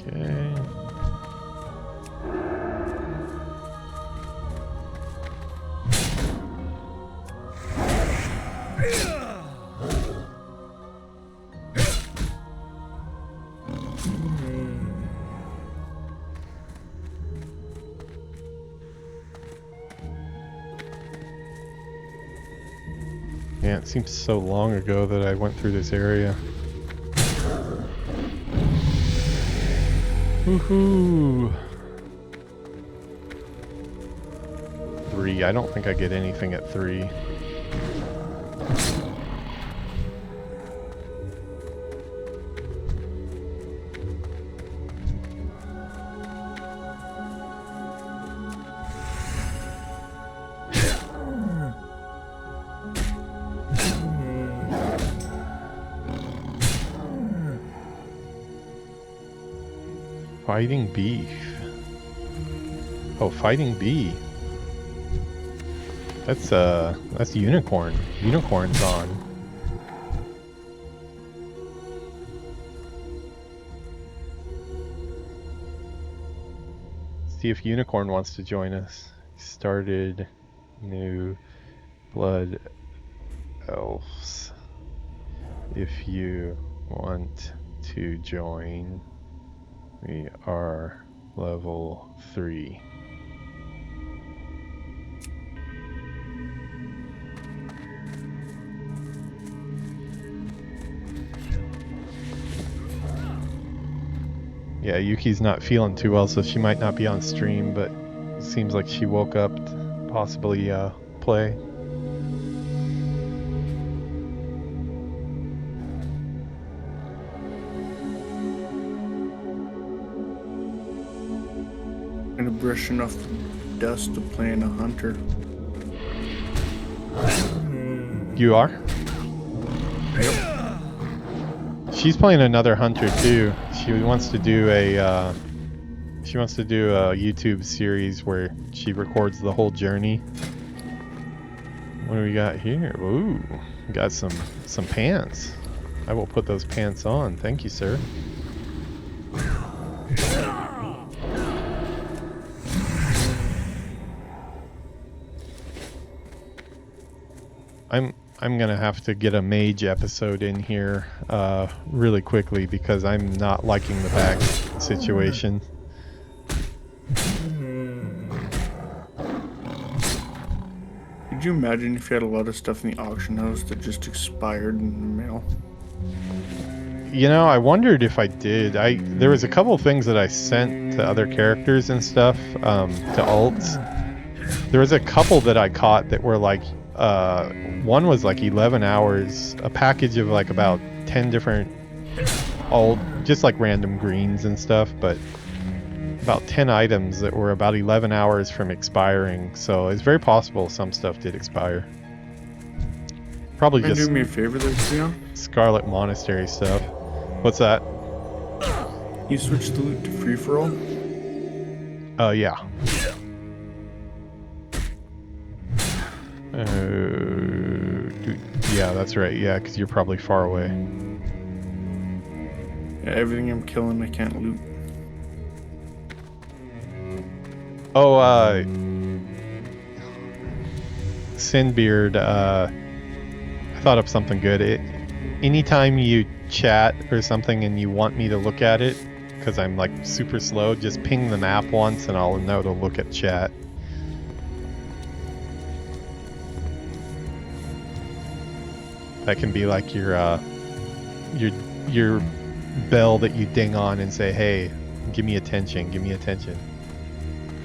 Okay. Yeah, it seems so long ago that I went through this area. Woohoo! 3. I don't think I get anything at 3. Fighting beef. Oh, fighting bee. That's unicorn. Unicorn's on. See if Unicorn wants to join us. Started new Blood Elves. If you want to join, we are level 3. Yeah, Yuki's not feeling too well, so she might not be on stream, but it seems like she woke up to possibly play. Gonna brush enough dust to playing a hunter. You are? Yep. She's playing another hunter too. She wants to do a YouTube series where she records the whole journey. What do we got here? Ooh, we got some pants. I will put those pants on. Thank you, sir. I'm gonna have to get a mage episode in here really quickly because I'm not liking the bag situation. Could you imagine if you had a lot of stuff in the auction house that just expired in the mail? You know, I wondered if I did. There was a couple things that I sent to other characters and stuff, to alts. There was a couple that I caught that were like, one was like 11 hours, a package of like about 10 different just like random greens and stuff, but about 10 items that were about 11 hours from expiring. So it's very possible some stuff did expire. Probably Can you just do me a favor there, Leon? Scarlet Monastery stuff. What's that? You switch the loot to free for all? Yeah. Yeah, that's right. Yeah, because you're probably far away. Yeah, everything I'm killing I can't loot. Oh, Sinbeard, I thought of something good. Anytime you chat or something and you want me to look at it, because I'm like super slow, just ping the map once and I'll know to look at chat. That can be like your bell that you ding on and say, hey, give me attention, give me attention.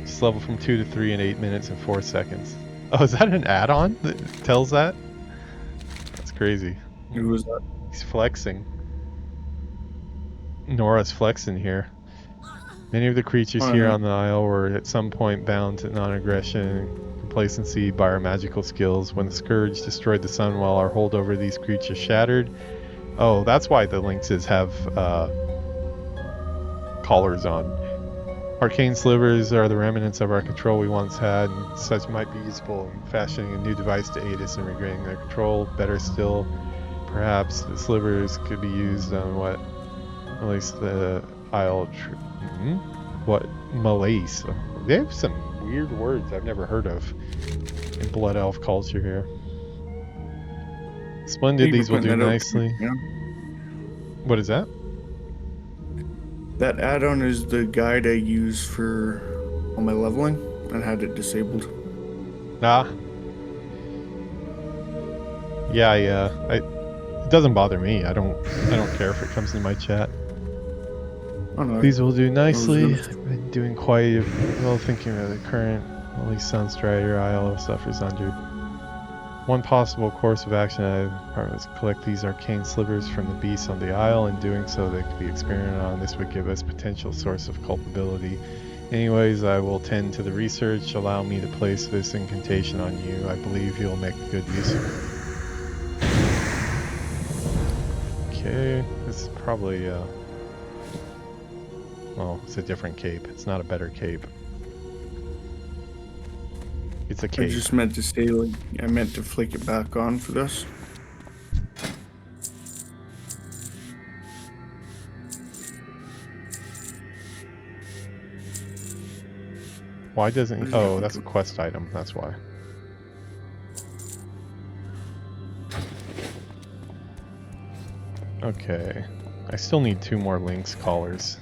Just level from 2 to 3 in 8 minutes and 4 seconds. Oh, is that an add-on that tells that? That's crazy. Who was that? He's flexing. Nora's flexing here. Many of the creatures here on the Isle were at some point bound to non-aggression, complacency by our magical skills. When the Scourge destroyed the Sunwell, our hold over these creatures shattered. Oh, that's why the lynxes have collars on. Arcane slivers are the remnants of our control we once had, and such might be useful in fashioning a new device to aid us in regaining their control. Better still, perhaps the slivers could be used on what? At least the Isle. What? Malaise. They have some weird words I've never heard of in Blood Elf culture here. Splendid, these will do nicely. Yeah. What is that? That add-on is the guide I use for all my leveling, and had it disabled. Ah. Yeah, it doesn't bother me. I don't care if it comes in my chat. Oh, no, These will do nicely. I've been doing quite well thinking of the current, at least Sunstrider Isle suffers under. One possible course of action is to collect these arcane slivers from the beasts on the Isle. In doing so, they could be experimented on. This would give us potential source of culpability. Anyways, I will tend to the research. Allow me to place this incantation on you. I believe you'll make good use of it. Okay, this is probably well, it's a different cape. It's not a better cape. It's a cape. I just meant to say, like, I meant to flick it back on for this. Why doesn't... Oh, that's a quest item. That's why. Okay. I still need 2 more Lynx collars.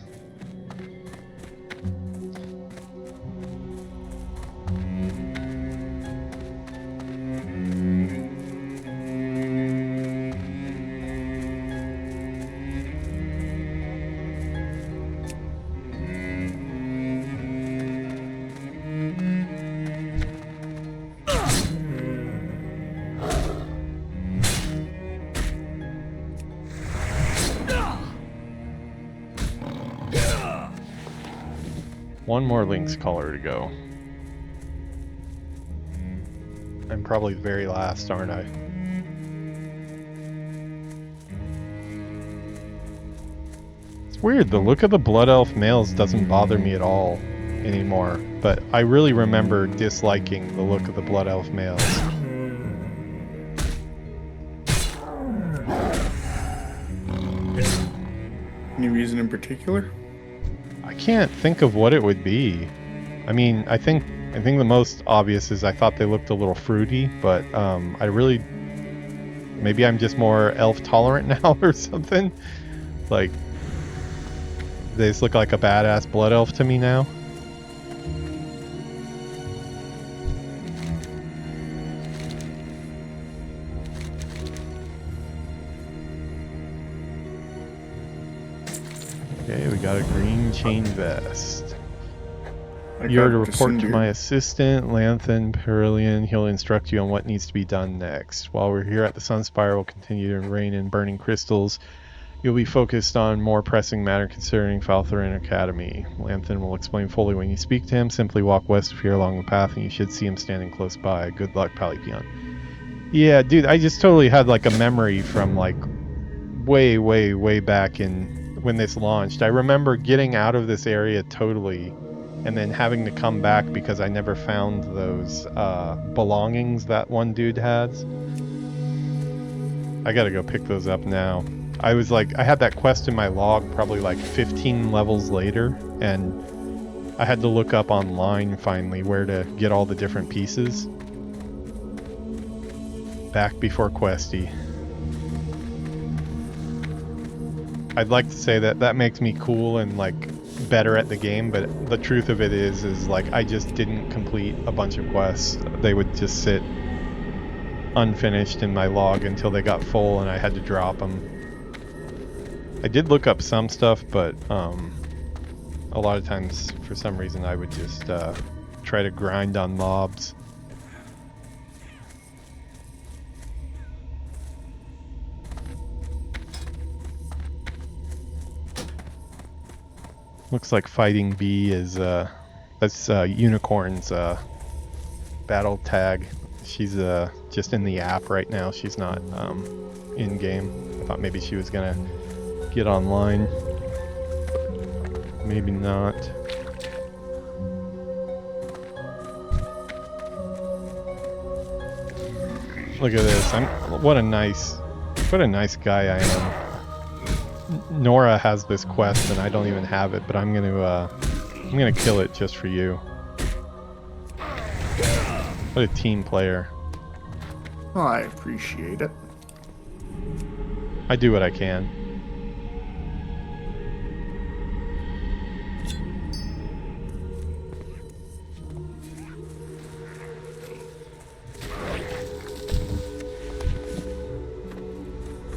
One more Lynx color to go. I'm probably the very last, aren't I? It's weird, the look of the Blood Elf males doesn't bother me at all anymore, but I really remember disliking the look of the Blood Elf males. Any reason in particular? I can't think of what it would be. I mean, I think the most obvious is I thought they looked a little fruity, but I really, maybe I'm just more elf tolerant now or something. Like, they just look like a badass blood elf to me now. Okay, we got a green chain vest. You're to report to my assistant, Lanthan Perillion. He'll instruct you on what needs to be done next. While we're here at the Sunspire, we'll continue to rain in burning crystals. You'll be focused on more pressing matter concerning Faltherin Academy. Lanthan will explain fully when you speak to him. Simply walk west of here along the path and you should see him standing close by. Good luck, Palipion. Yeah, dude, I just totally had like a memory from like way back in when this launched. I remember getting out of this area totally and then having to come back because I never found those belongings that one dude has. I gotta go pick those up now. I was like, I had that quest in my log probably like 15 levels later, and I had to look up online finally where to get all the different pieces. Back before Questy. I'd like to say that that makes me cool and like better at the game, but the truth of it is like I just didn't complete a bunch of quests. They would just sit unfinished in my log until they got full and I had to drop them. I did look up some stuff, but a lot of times for some reason I would just try to grind on mobs. Looks like Fighting Bee is that's Unicorn's battle tag. She's just in the app right now. She's not in game. I thought maybe she was gonna get online. Maybe not. Look at this. What a nice guy I am. Nora has this quest and I don't even have it, but I'm gonna kill it just for you. What a team player. Well, I appreciate it. I do what I can.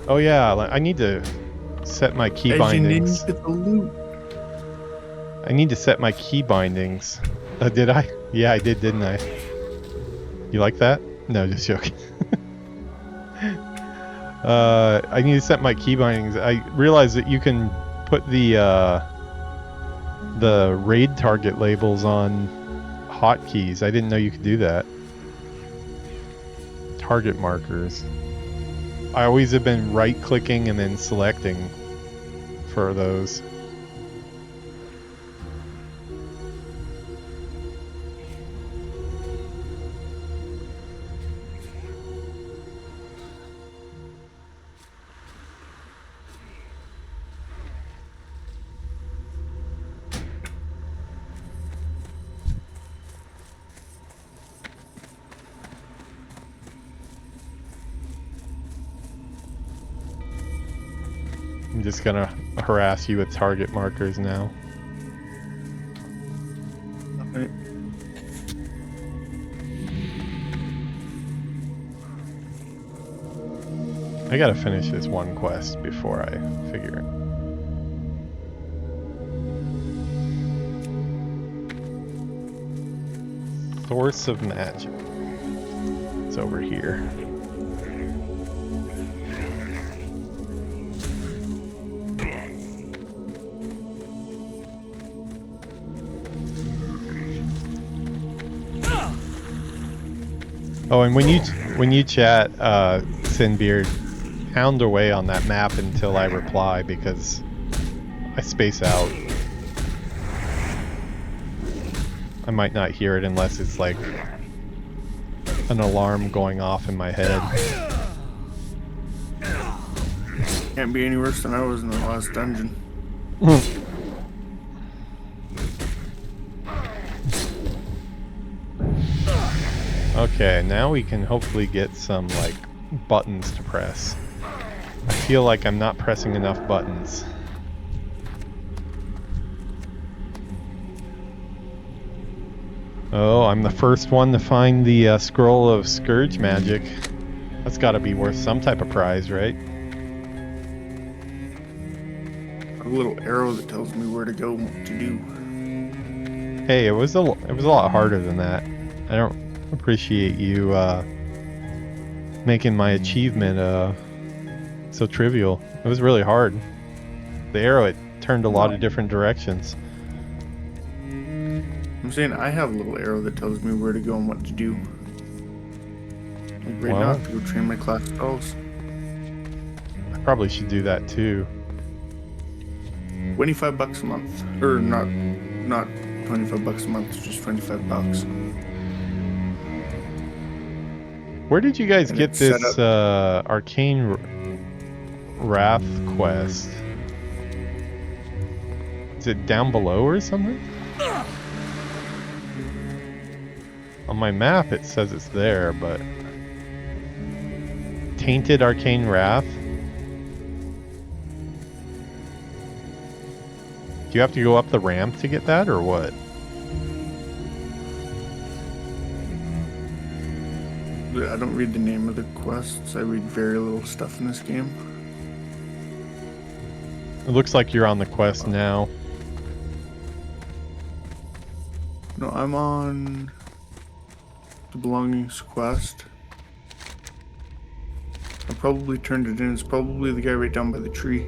Oh yeah, I need to set my key bindings. I need to set my key bindings. Did I? Yeah, I did, didn't I? You like that? No, just joking. I need to set my key bindings. I realized that you can put the raid target labels on hotkeys. I didn't know you could do that. Target markers. I always have been right-clicking and then selecting for those. I'm just gonna harass you with target markers now. Okay. I gotta finish this one quest before I figure it. Source of Magic. It's over here. Oh, and when you chat, Sinbeard, pound away on that map until I reply because I space out. I might not hear it unless it's like an alarm going off in my head. Can't be any worse than I was in the last dungeon. Okay, now we can hopefully get some like buttons to press. I feel like I'm not pressing enough buttons. Oh, I'm the first one to find the scroll of Scourge magic. That's got to be worth some type of prize, right? A little arrow that tells me where to go and what to do. Hey, it was a lot harder than that. I don't appreciate you making my achievement so trivial. It was really hard. The arrow, it turned a lot of different directions. I'm saying I have a little arrow that tells me where to go and what to do. Like right now, I have to go train my class spells. I probably should do that too. $25 a month, or not $25 a month, just $25. Where did you guys And get it's set this Arcane Wrath quest? Is it down below or something? On my map it says it's there, but... Tainted Arcane Wrath? Do you have to go up the ramp to get that, or what? I don't read the name of the quests. I read very little stuff in this game. It looks like you're on the quest now. No, I'm on the Belongings quest. I probably turned it in. It's probably the guy right down by the tree.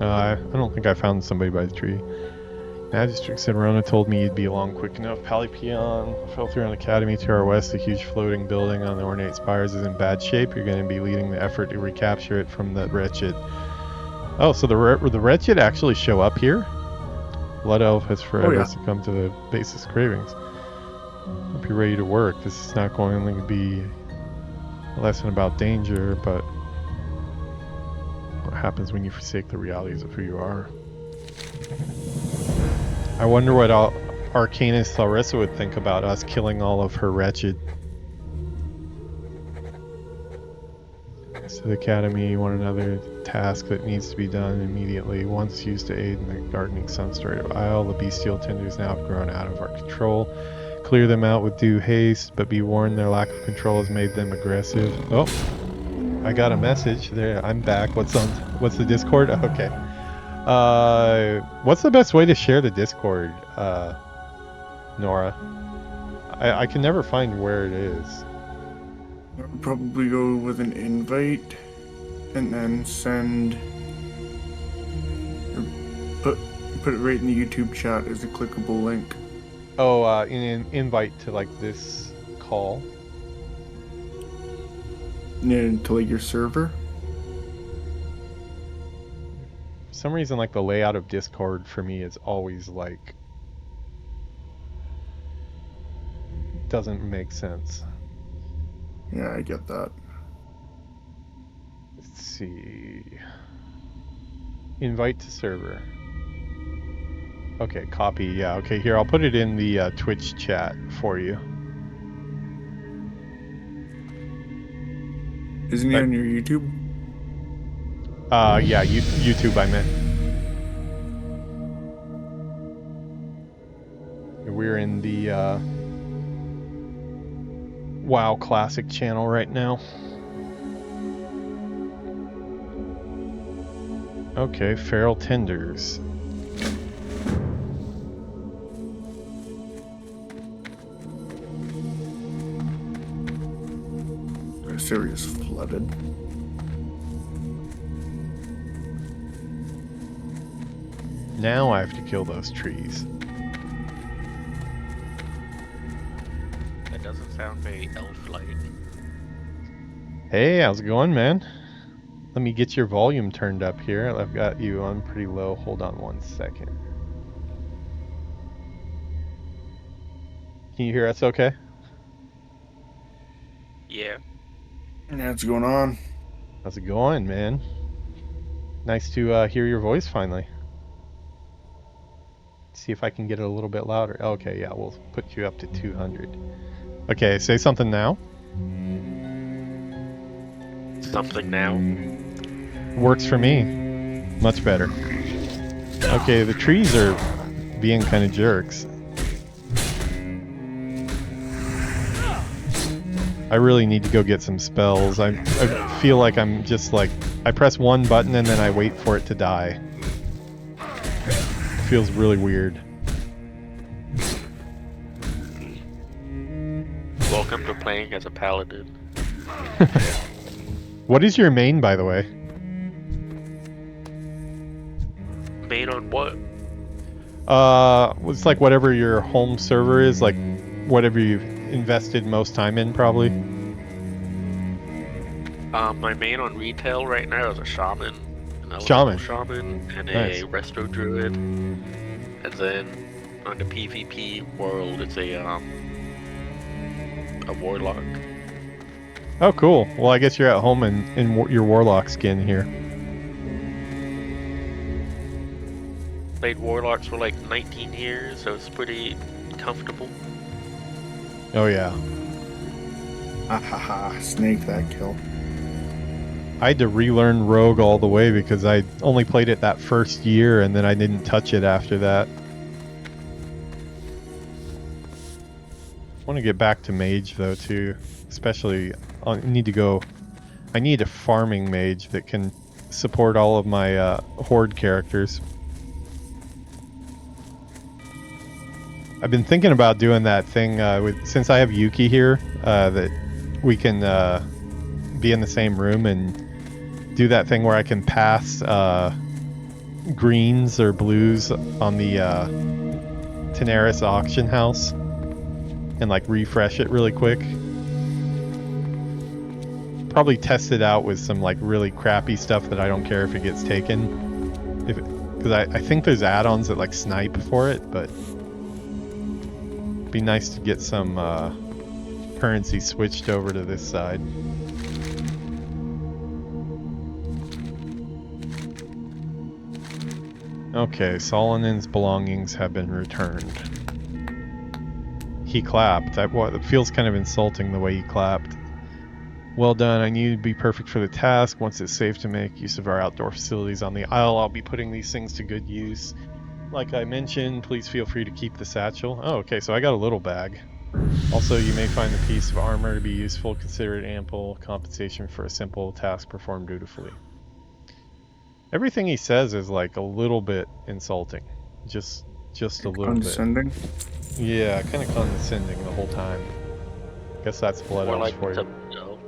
I don't think I found somebody by the tree. Magistrate said Rona told me you'd be along quick enough. Palipion fell through an academy to our west. The huge floating building on the ornate spires is in bad shape. You're going to be leading the effort to recapture it from the wretched. Oh, so the wretched actually show up here? Blood Elf has forever succumbed to the basest cravings. Hope you're ready to work. This is not going to be a lesson about danger, but what happens when you forsake the realities of who you are. I wonder what Arcanist Larissa would think about us killing all of her wretched. So the Academy, one another task that needs to be done immediately. Once used to aid in the gardening sunstorage isle, the bestial tenders now have grown out of our control. Clear them out with due haste, but be warned their lack of control has made them aggressive. Oh, I got a message there. I'm back. What's the Discord? Okay. What's the best way to share the Discord, Nora? I can never find where it is. I'll probably go with an invite and then send or put it right in the YouTube chat as a clickable link. Oh, in an invite to like this call. Yeah, to like your server. For some reason, like the layout of Discord for me is always like doesn't make sense. Yeah, I get that. Let's see. Invite to server. Okay, copy. Yeah, okay, here, I'll put it in the Twitch chat for you. Isn't he on your YouTube? Yeah, YouTube I meant. We're in the WoW Classic channel right now. Okay, Feral Tenders. This area's flooded. Now I have to kill those trees. That doesn't sound very the elf light. Hey, how's it going, man? Let me get your volume turned up here. I've got you on pretty low. Hold on one second. Can you hear us okay? Yeah. Yeah, what's going on? How's it going, man? Nice to hear your voice finally. See if I can get it a little bit louder. Okay, yeah, we'll put you up to 200. Okay, say something now. Something now. Works for me. Much better. Okay, the trees are being kind of jerks. I really need to go get some spells. I feel like I'm just like, I press one button and then I wait for it to die. Feels really weird. Welcome to playing as a paladin. What is your main, by the way? Main on what? It's like whatever your home server is, like whatever you've invested most time in, probably. My main on retail right now is a shaman. An Shaman. Shaman and Nice. a resto druid. And then on the PvP world, it's a warlock. Oh, cool. Well, I guess you're at home in your warlock skin here. Played warlocks for like 19 years, so it's pretty comfortable. Oh, yeah. Ahaha, snake that kill. I had to relearn Rogue all the way because I only played it that first year and then I didn't touch it after that. I want to get back to Mage though too, especially I need a farming mage that can support all of my Horde characters. I've been thinking about doing that thing since I have Yuki here, that we can be in the same room and do that thing where I can pass greens or blues on the Tenaris auction house and like refresh it really quick. Probably test it out with some like really crappy stuff that I don't care if it gets taken, because I think there's add-ons that like snipe for it, but it'd be nice to get some currency switched over to this side. Okay, Solonin's belongings have been returned. He clapped. It feels kind of insulting the way he clapped. Well done. I need to be perfect for the task. Once it's safe to make use of our outdoor facilities on the Isle, I'll be putting these things to good use. Like I mentioned, please feel free to keep the satchel. Oh, okay, so I got a little bag. Also, you may find the piece of armor to be useful. Consider it ample compensation for a simple task performed dutifully. Everything he says is like a little bit insulting. Just a little Condescending. bit. Yeah, kind of condescending the whole time. Guess that's Blood Elves for you. No.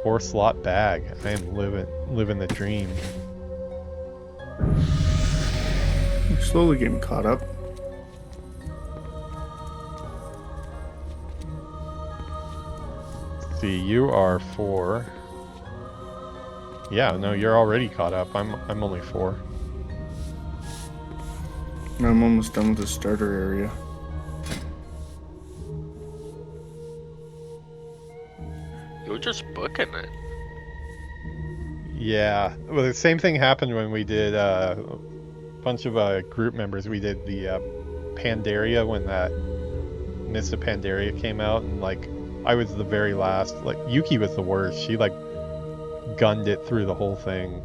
4-slot bag. I am living the dream. You're slowly getting caught up. Let's see, you are 4. Yeah, no, you're already caught up. I'm only 4. I'm almost done with the starter area. You were just booking it. Yeah, well, the same thing happened when we did a bunch of group members. We did the Pandaria when that Mists of Pandaria came out, and like I was the very last. Like Yuki was the worst. She like gunned it through the whole thing.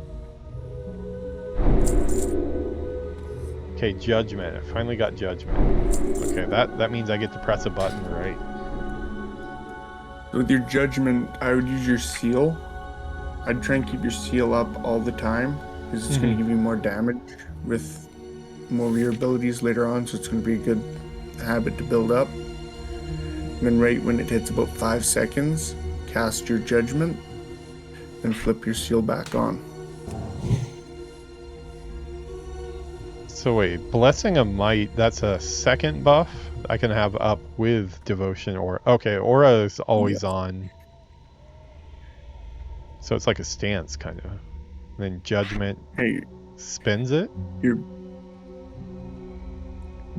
Okay, Judgment. I finally got Judgment. Okay, that means I get to press a button, right? With your judgment, I would use your seal. I'd try and keep your seal up all the time, because it's going to give you more damage with more of your abilities later on, so it's going to be a good habit to build up. And then right when it hits about 5 seconds, cast your judgment, then flip your seal back on. So wait, Blessing of Might, that's a second buff I can have up with Devotion or okay, Aura is always on. So it's like a stance kind of. And then Judgment Hey, spins it. your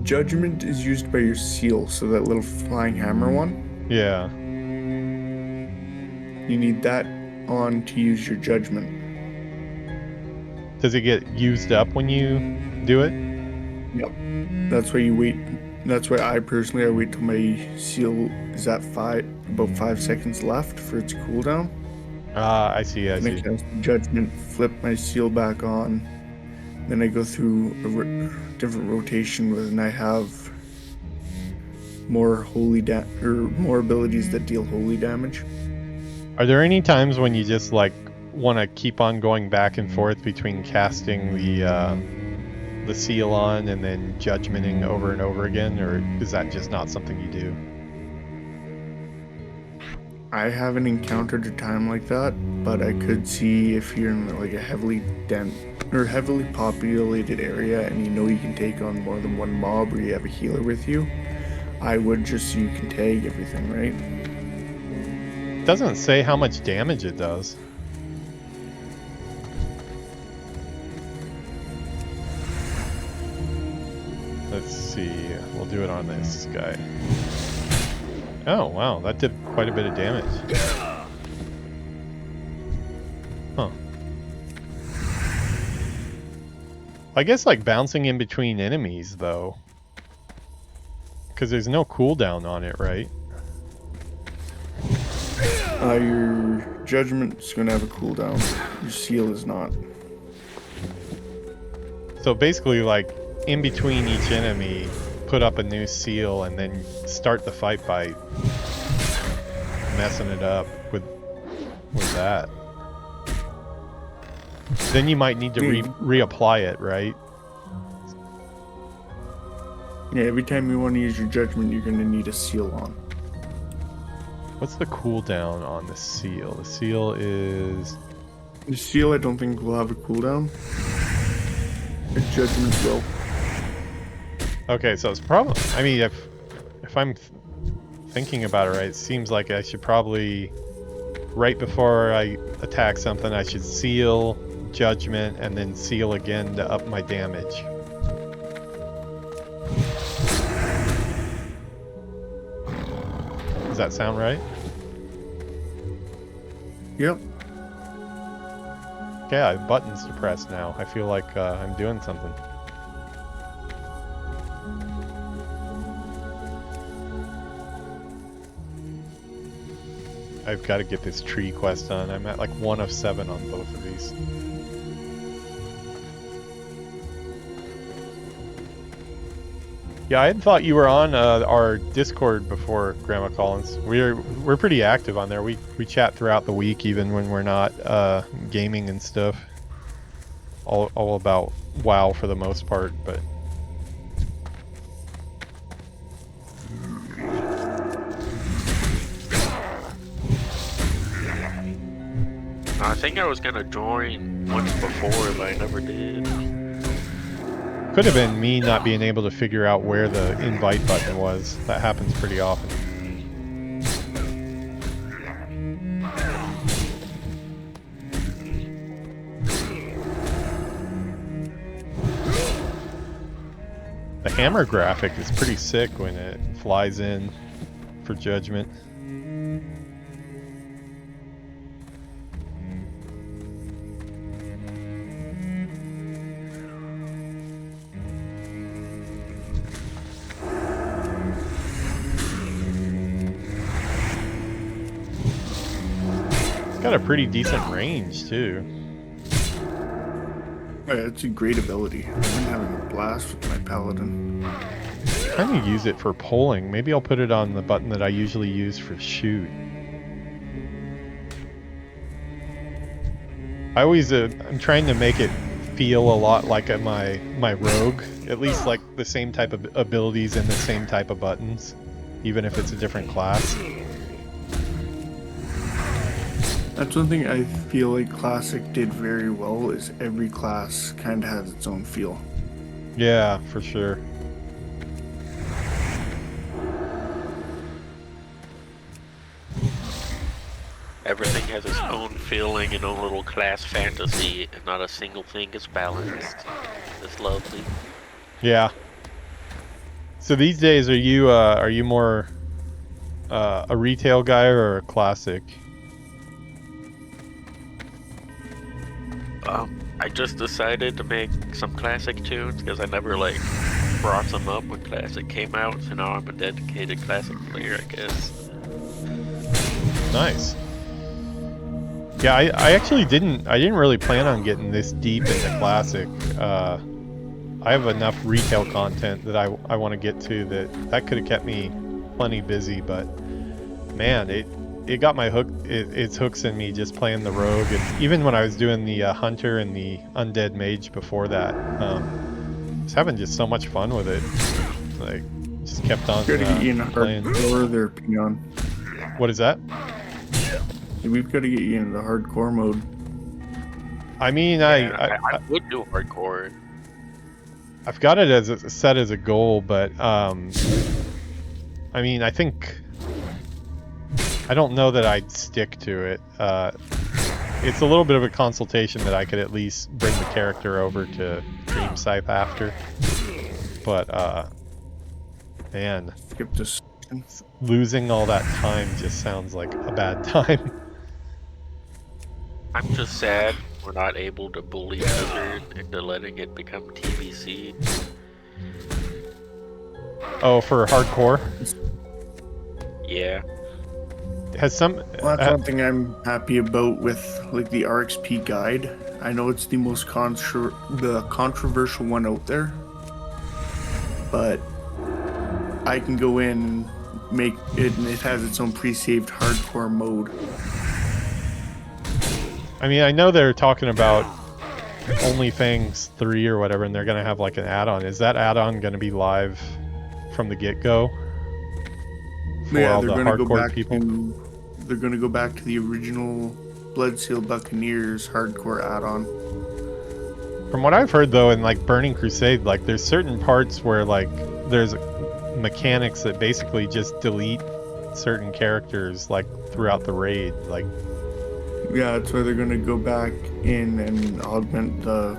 Judgment is used by your seal, so that little flying hammer one. Yeah. You need that on to use your Judgment. Does it get used up when you do it? Yep. That's why you wait. That's why I personally wait till my seal is at about 5 seconds left for its cooldown. Ah, I see. I Then I see. cast Judgment, flip my seal back on. Then I go through a different rotation when I have more more abilities that deal holy damage. Are there any times when you just like want to keep on going back and forth between casting the seal on and then judgmenting over and over again, or is that just not something you do? I haven't encountered a time like that, but I could see if you're in like a heavily populated area and you know you can take on more than one mob or you have a healer with you, I would just so you can tag everything, right? It doesn't say how much damage it does. Let's see. We'll do it on this guy. Oh, wow. That did quite a bit of damage. Huh. I guess like bouncing in between enemies, though. Because there's no cooldown on it, right? Your Judgment's gonna have a cooldown. Your seal is not. So basically, like, in between each enemy, put up a new seal and then start the fight by messing it up with that. Then you might need to reapply it, right? Yeah, every time you want to use your Judgment, you're gonna need a seal on. What's the cooldown on the seal? The seal is... The seal I don't think will have a cooldown. The Judgment will. Okay, so it's probably... I mean, if I'm thinking about it right, it seems like I should probably... Right before I attack something, I should seal, Judgment, and then seal again to up my damage. Does that sound right? Yep. Okay, I have buttons to press now. I feel like I'm doing something. I've got to get this tree quest done. I'm at like 1 of 7 on both of these. Yeah, I had thought you were on our Discord before, Grandma Collins. We're pretty active on there. We chat throughout the week, even when we're not gaming and stuff. All about WoW for the most part, but. I think I was gonna join once before, but I never did. Could have been me not being able to figure out where the invite button was. That happens pretty often. The hammer graphic is pretty sick when it flies in for Judgment. Got a pretty decent range too. Yeah, it's a great ability. I've been having a blast with my Paladin. I'm trying to use it for pulling. Maybe I'll put it on the button that I usually use for shoot. I'm trying to make it feel a lot like my rogue. At least like the same type of abilities and the same type of buttons, even if it's a different class. That's one thing I feel like Classic did very well, is every class kind of has its own feel. Yeah, for sure. Everything has its own feeling and own little class fantasy, and not a single thing is balanced. It's lovely. Yeah. So these days, are you more a retail guy or a classic? I just decided to make some classic tunes because I never like brought them up when classic came out, so now I'm a dedicated classic player, I guess. Nice. Yeah, I actually didn't really plan on getting this deep into classic. I have enough retail content that I want to get to that could have kept me plenty busy, but man, it got my hook. It's hooks in me just playing the rogue, and even when I was doing the hunter and the undead mage before that, I was having just so much fun with it. Like, just kept on Gotta get you in a playing. hardcore there, Peon. What is that? We've got to get you into the hardcore mode. I mean, Yeah, I would do hardcore. I've got it as set as a goal, but I mean, I think I don't know that I'd stick to it. It's a little bit of a consultation that I could at least bring the character over to Dream Scythe after. But man, Skip this. losing all that time just sounds like a bad time. I'm just sad we're not able to bully Blizzard into letting it become TBC. Oh, for hardcore? Yeah. Has some Well, that's one thing I'm happy about with like the RXP guide. I know it's the most controversial one out there, but I can go in and make it, and it has its own pre-saved hardcore mode. I mean, I know they're talking about OnlyFans 3 or whatever, and they're going to have like an add-on. Is that add-on going to be live from the get-go? For Yeah, all they're the going to go hardcore back people? they're going to go back to the original Bloodseal Buccaneers hardcore add-on. From what I've heard, though, in like Burning Crusade, like there's certain parts where like there's mechanics that basically just delete certain characters like throughout the raid. Like, Yeah, that's why they're going to go back in and augment the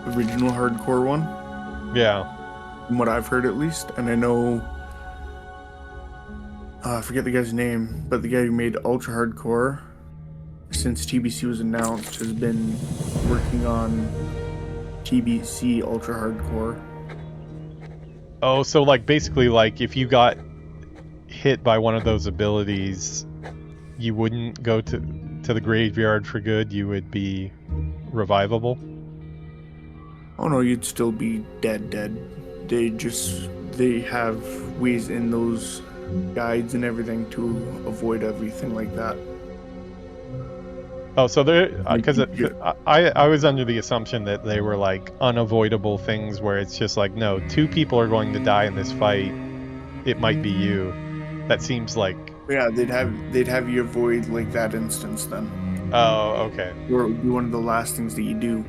original hardcore one. yeah. From what I've heard, at least. And I know, I forget the guy's name, but the guy who made Ultra Hardcore, since TBC was announced, has been working on TBC Ultra Hardcore. Oh, so like basically like if you got hit by one of those abilities, you wouldn't go to the graveyard for good, you would be revivable? Oh no, you'd still be dead. They have ways in those guides and everything to avoid everything like that. Oh, so there, because I was under the assumption that they were like unavoidable things where it's just like, no, 2 people are going to die in this fight, it might be you. That seems like... Yeah, they'd have you avoid like that instance then. Oh, okay. Or it would be one of the last things that you do.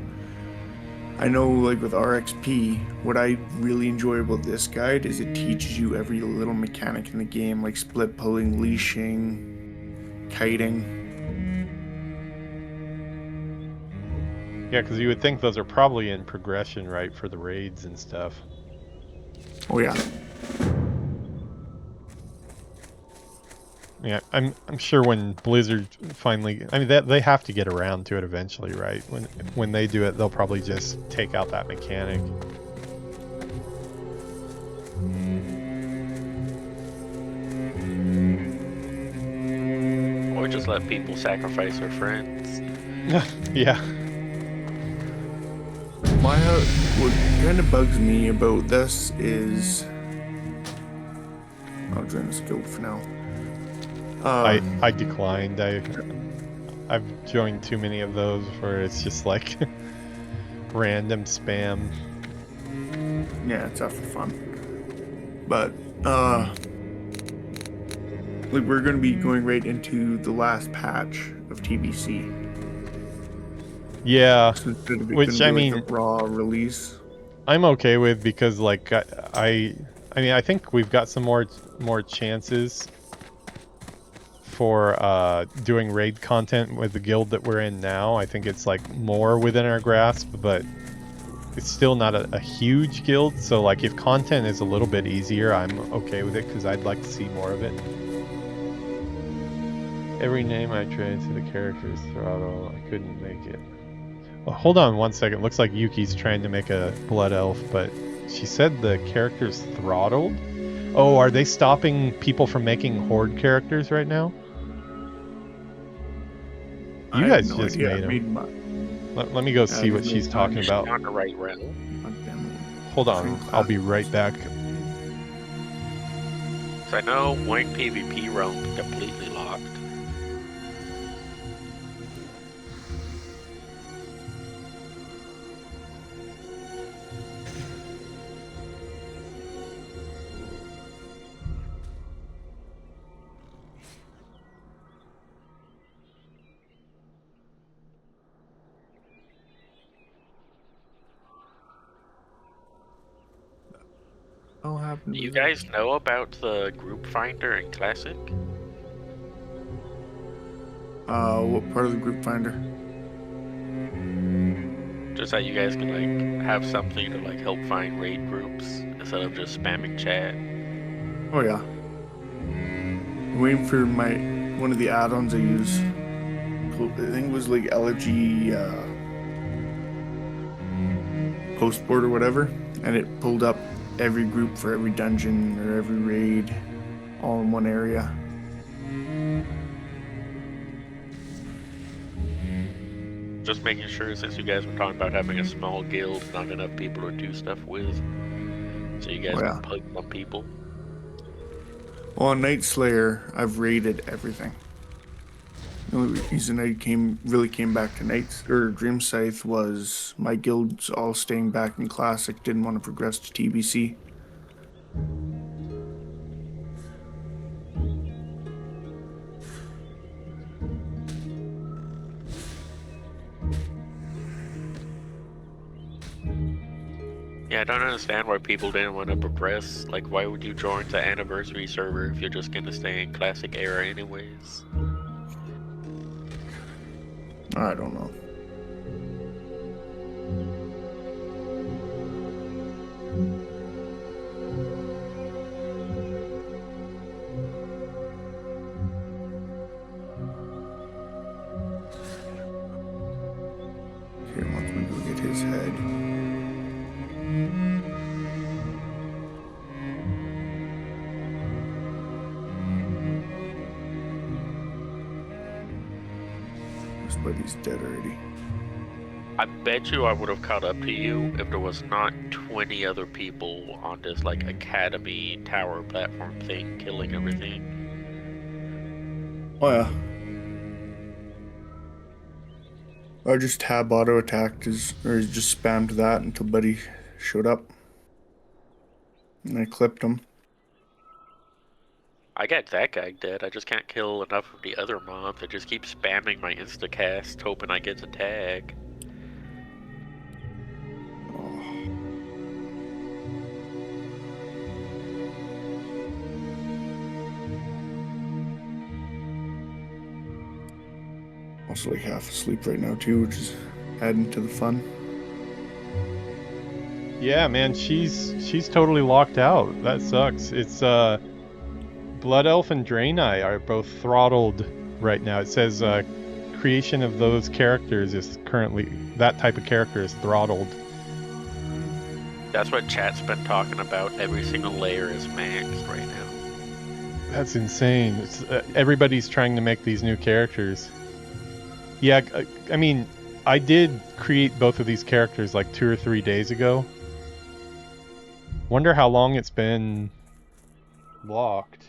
I know, like with RXP, what I really enjoy about this guide is it teaches you every little mechanic in the game, like split pulling, leashing, kiting. Yeah, because you would think those are probably in progression, right, for the raids and stuff. Oh yeah. Yeah, I'm sure when Blizzard finally, I mean, they have to get around to it eventually, right? When they do it, they'll probably just take out that mechanic. Or just let people sacrifice their friends. Yeah. What kind of bugs me about this is... I'll join this guild for now. I declined. I've joined too many of those where it's just like random spam. Yeah, it's after fun. But like we're gonna be going right into the last patch of TBC. Yeah, So it's gonna be, which I mean, a raw release. I'm okay with, because like I mean, I think we've got some more chances for doing raid content with the guild that we're in now. I think it's like more within our grasp, but it's still not a huge guild. So like if content is a little bit easier, I'm okay with it, because I'd like to see more of it. Every name I tried to the character's throttle, I couldn't make it. Oh, hold on one second. Looks like Yuki's trying to make a blood elf, but she said the character's throttled. Oh, are they stopping people from making horde characters right now? You I guys have no just idea. made them. Let me go see what she's talking about. On the right route. Hold on, I'll be right back. So I know one PvP realm completely locked. Happened Do you guys know about the group finder in Classic? What part of the group finder? Just that you guys can like have something to like help find raid groups instead of just spamming chat. Oh yeah. I'm waiting for one of the add-ons I use. I think it was like LFG Postboard or whatever, and it pulled up every group for every dungeon or every raid all in one area. Just making sure, since you guys were talking about having a small guild, not enough people to do stuff with, so you guys can plug some people. Well, on Night Slayer, I've raided everything. The only reason I really came back to Dream Scythe was my guilds all staying back in Classic, didn't want to progress to TBC. Yeah, I don't understand why people didn't want to progress. Like, why would you join the anniversary server if you're just gonna stay in Classic era anyways? I don't know. Okay, once we go get his head. But he's dead already. I bet you I would have caught up to you if there was not 20 other people on this like academy tower platform thing killing everything. Oh yeah. I just tab auto attacked or just spammed that until Buddy showed up. And I clipped him. I got that guy dead. I just can't kill enough of the other mobs. I just keep spamming my instacast, hoping I get the tag. Also like half asleep right now too, which is adding to the fun. Yeah, man, she's totally locked out. That sucks. It's Blood Elf and Draenei are both throttled right now. It says creation of those characters is currently, that type of character is throttled. That's what chat's been talking about. Every single layer is maxed right now. That's insane. It's, everybody's trying to make these new characters. Yeah, I mean, I did create both of these characters like 2 or 3 days ago. Wonder how long it's been locked.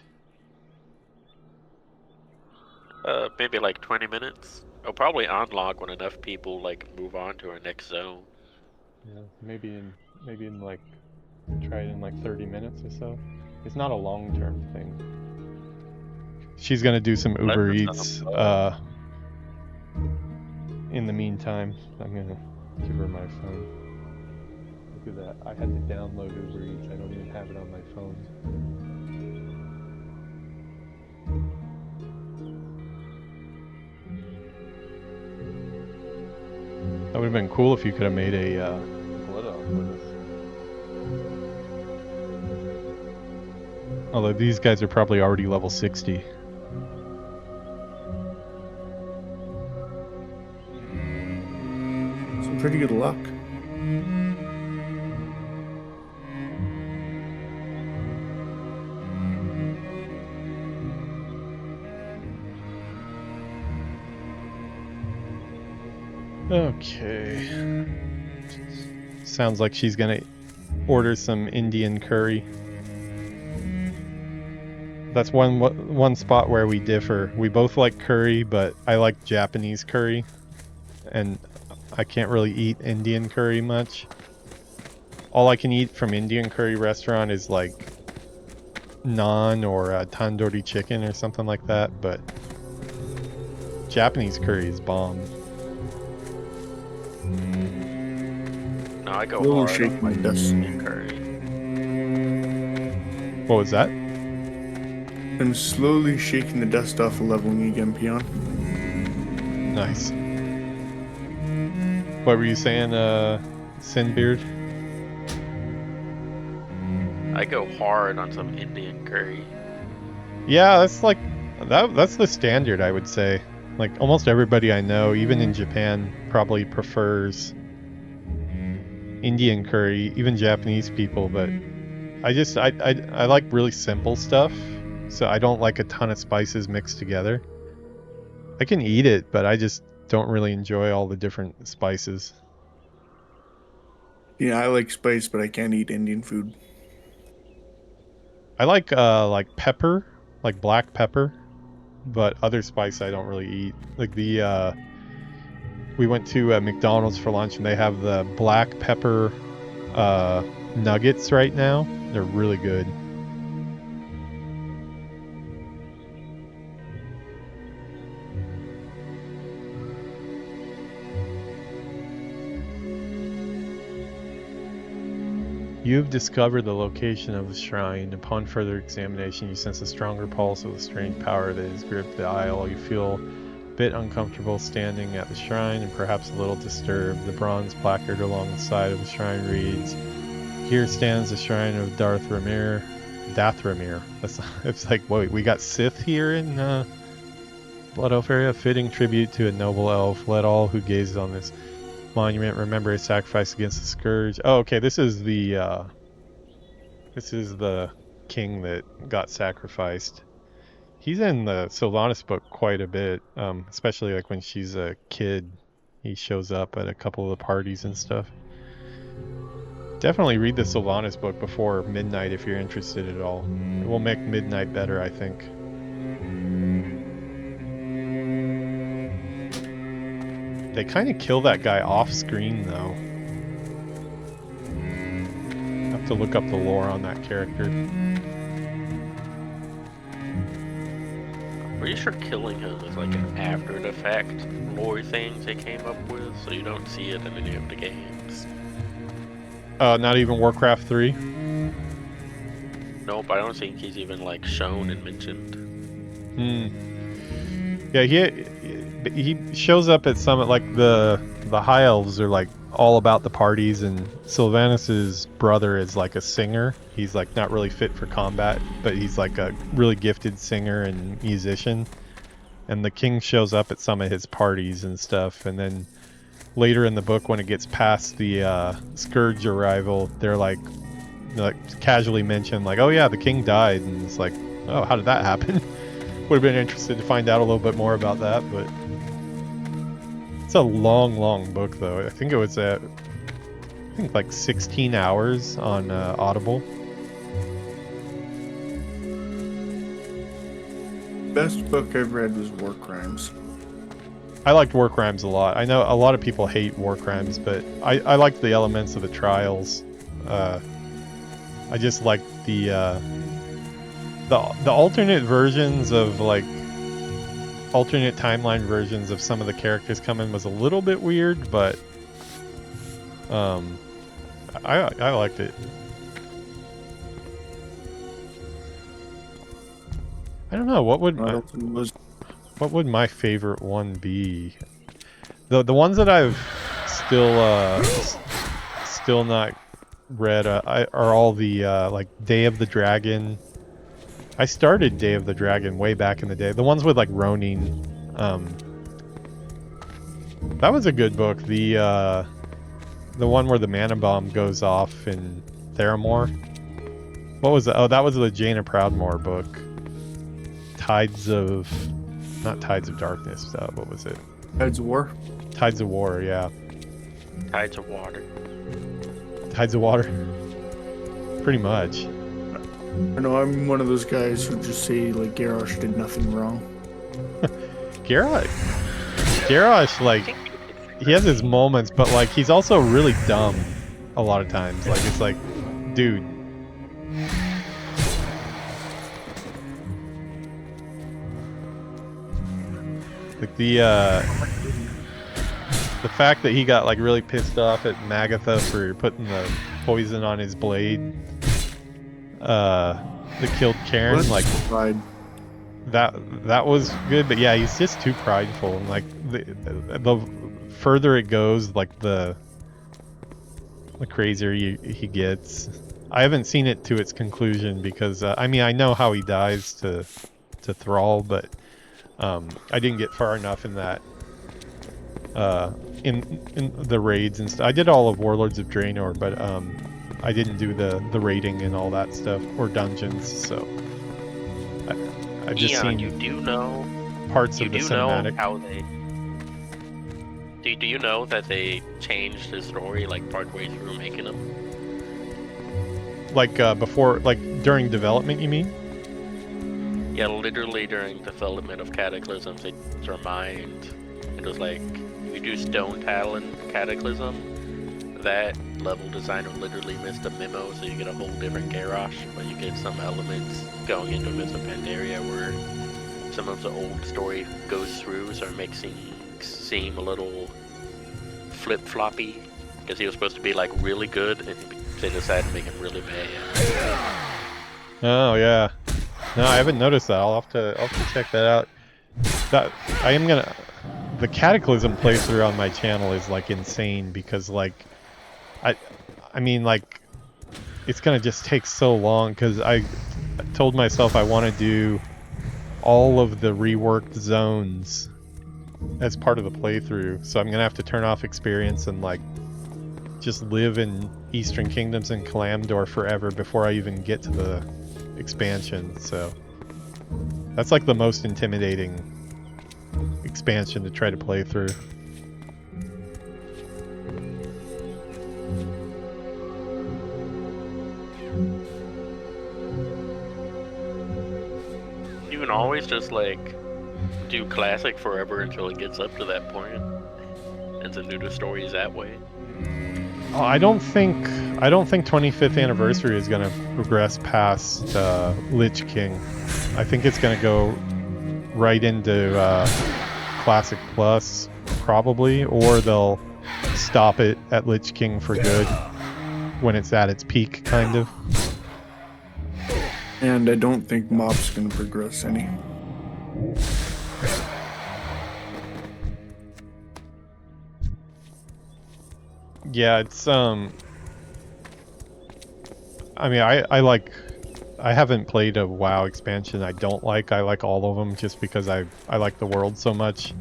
Maybe like 20 minutes. I'll probably unlock when enough people like move on to our next zone. Yeah, maybe in like, try it in like 30 minutes or so. It's not a long-term thing. She's gonna do some Uber Eats in the meantime. I'm gonna give her my phone. at that. I had to download Uber Eats. I don't even have it on my phone. That would have been cool if you could have made a Blood Elf with us. Although these guys are probably already level 60. Some pretty good luck. Okay. Sounds like she's gonna order some Indian curry. That's one spot where we differ. We both like curry, but I like Japanese curry, and I can't really eat Indian curry much. All I can eat from Indian curry restaurant is like naan or tandoori chicken or something like that, but Japanese curry is bomb. No, I go Really hard shake on my dust. Indian curry. What was that? I'm slowly shaking the dust off of leveling again, Peon. Nice. What were you saying, Sinbeard? I go hard on some Indian curry. Yeah, that's like that's the standard, I would say. Like almost everybody I know, even in Japan, probably prefers Indian curry, even Japanese people, but I like really simple stuff, so I don't like a ton of spices mixed together. I can eat it, but I just don't really enjoy all the different spices. Yeah, I like spice, but I can't eat Indian food. I like pepper, like black pepper, but other spice I don't really eat. Like we went to McDonald's for lunch and they have the black pepper nuggets right now. They're really good. You've discovered the location of the shrine. Upon further examination, you sense a stronger pulse of the strange power that has gripped the isle. You feel a bit uncomfortable standing at the shrine and perhaps a little disturbed. The bronze placard along the side of the shrine reads, "Here stands the shrine of Dathramir." It's like, wait, we got Sith here in Blood Elf area? Fitting tribute to a noble elf. Let all who gaze on this monument remember his sacrifice against the scourge. Oh, okay, this is the king that got sacrificed. He's in the Sylvanas book quite a bit, especially like when she's a kid. He shows up at a couple of the parties and stuff. Definitely read the Sylvanas book before midnight if you're interested at all. It will make midnight better, I think. They kind of kill that guy off screen though. I have to look up the lore on that character. I'm pretty sure killing him is like an after the fact lore thing they came up with, so you don't see it in any of the games. Not even Warcraft 3? Nope, I don't think he's even like shown and mentioned. Yeah, he shows up at some, like the High Elves are like all about the parties, and Sylvanas's brother is like a singer. He's like not really fit for combat, but he's like a really gifted singer and musician. And the king shows up at some of his parties and stuff, and then later in the book when it gets past the Scourge arrival, they're like casually mention like, oh yeah, the king died, and it's like, oh, how did that happen? Would have been interested to find out a little bit more about that, but it's a long book though. I think it was like 16 hours on Audible. Best book I've read was War Crimes. I liked War Crimes a lot. I know a lot of people hate War Crimes, but I liked the elements of the trials. I just liked the alternate versions of like alternate timeline versions of some of the characters coming was a little bit weird, but I liked it. I don't know what would what would my favorite one be. The ones that I've still not read are all the like Day of the Dragon. I started Day of the Dragon way back in the day. The ones with like Ronin. That was a good book. The one where the mana bomb goes off in Theramore. What was that? Oh, that was the Jaina Proudmoore book. Not Tides of Darkness. What was it? Tides of War. Tides of War, yeah. Tides of Water. Tides of Water. Pretty much. I know I'm one of those guys who just say like Garrosh did nothing wrong. Garrosh, like, he has his moments, but like he's also really dumb a lot of times. Like it's like, dude. Like the fact that he got like really pissed off at Magatha for putting the poison on his blade that killed Karen, like that was good, but yeah, he's just too prideful, and like the further it goes, like the crazier he gets. I haven't seen it to its conclusion because I mean I know how he dies to Thrall, but I didn't get far enough in that in the raids and stuff. I did all of Warlords of Draenor, but I didn't do the raiding and all that stuff or dungeons, so I've just seen you do know parts of the cinematic. Know how they do you know that they changed the story like partway through making them? Like before, like during development, you mean? Yeah, literally during development of Cataclysm, they changed their mind. It was like, if you do Stone Talon Cataclysm, that level designer literally missed a memo, so you get a whole different Garrosh, but you get some elements going into Mists of Pandaria where some of the old story goes through, so it makes things seem a little flip-floppy, because he was supposed to be like really good, and they decided to make him really bad. Oh yeah. No, I haven't noticed that. I'll have to check that out. The Cataclysm playthrough on my channel is like insane because like I mean like it's gonna just take so long because I told myself I want to do all of the reworked zones as part of the playthrough, so I'm gonna have to turn off experience and like just live in Eastern Kingdoms and Kalamdor forever before I even get to the expansion. So that's like the most intimidating expansion to try to play through. You can always just like do classic forever until it gets up to that point, and to do the stories that way. Oh, I don't think 25th anniversary is going to progress past Lich King. I think it's going to go right into Classic Plus, probably, or they'll stop it at Lich King for good when it's at its peak, kind of. And I don't think Mob's going to progress any. Yeah, it's I mean, I haven't played a WoW expansion I like all of them just because I like the world so much.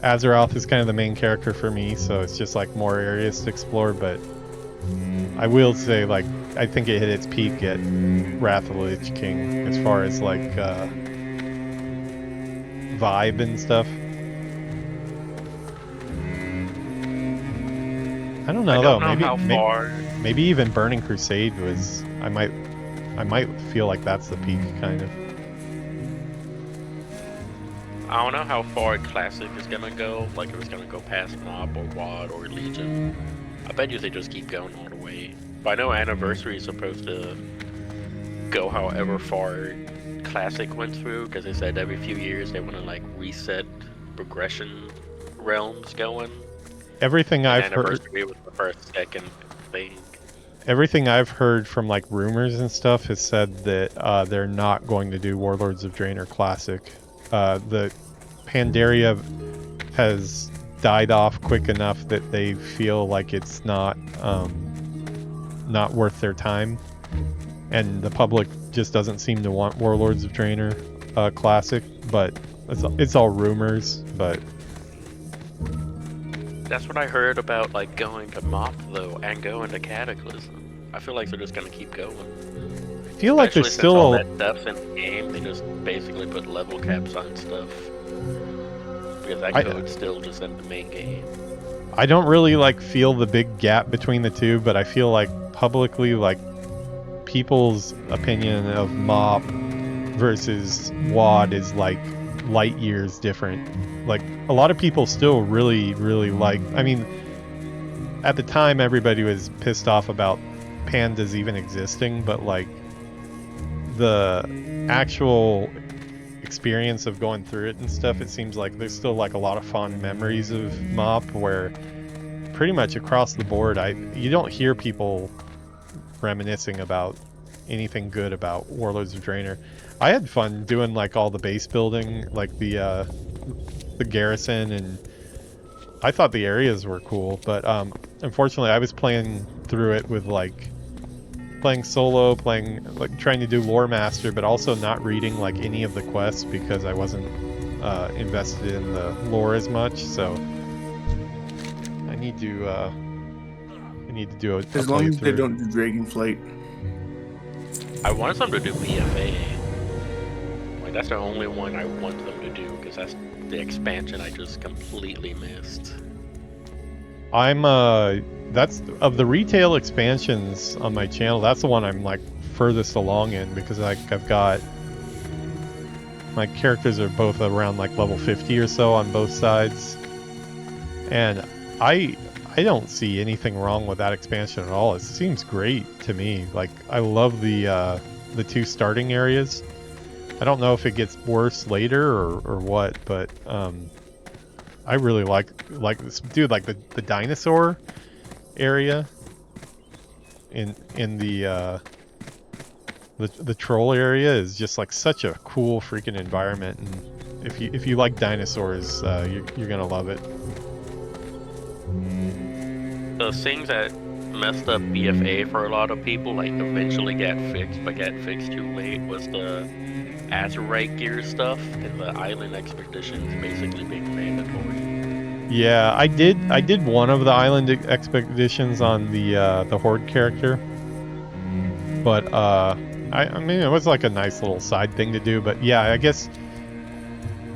Azeroth is kind of the main character for me, so it's just like more areas to explore, but I will say like I think it hit its peak at Wrath of the Lich King as far as like vibe and stuff. I don't know though. Maybe even Burning Crusade was. I might feel like that's the peak, kind of. I don't know how far Classic is gonna go. Like if it's gonna go past Mob or WoD or Legion. I bet you they just keep going all the way. But I know Anniversary is supposed to go however far Classic went through, because they said every few years they want to like reset progression realms going. Everything I've heard. Anniversary was the first, second thing. everything I've heard from like rumors and stuff has said that they're not going to do Warlords of Draenor Classic. The Pandaria has died off quick enough that they feel like it's not worth their time, and the public just doesn't seem to want Warlords of Draenor Classic. But it's all rumors. But That's what I heard about like going to Mop though, and going to Cataclysm. I feel like they're just gonna keep going. I feel like Especially there's since still all that stuff's in the game. They just basically put level caps on stuff because that code's still just in the main game. I don't really like feel the big gap between the two, but I feel like publicly, like people's opinion of MOP versus WAD is like light years different. Like a lot of people still really like, I mean, at the time everybody was pissed off about pandas even existing, but like the actual experience of going through it and stuff, it seems like there's still like a lot of fond memories of MOP where pretty much across the board you don't hear people reminiscing about anything good about Warlords of Draenor. I had fun doing like all the base building, like the garrison, and I thought the areas were cool, but unfortunately I was playing through it with like playing solo, like trying to do lore master, but also not reading like any of the quests because I wasn't invested in the lore as much. So I need to do a As long as they playthrough. don't do Dragonflight. I wanted them to do BFA. Like that's the only one I want them to do because that's the expansion I just completely missed. That's of the retail expansions on my channel, that's the one I'm like furthest along in, because I've got my characters are both around like level 50 or so on both sides, and I don't see anything wrong with that expansion at all. It seems great to me. Like I love the two starting areas. I don't know if it gets worse later or what, but I really like this dude, like the dinosaur area in the troll area is just like such a cool freaking environment, and if you like dinosaurs, you're gonna love it. The things that messed up BFA for a lot of people, like eventually got fixed, but got fixed too late, was the Azurite gear stuff and the island expeditions basically being mandatory. Yeah, I did one of the island expeditions on the Horde character, but I mean it was like a nice little side thing to do. But yeah, I guess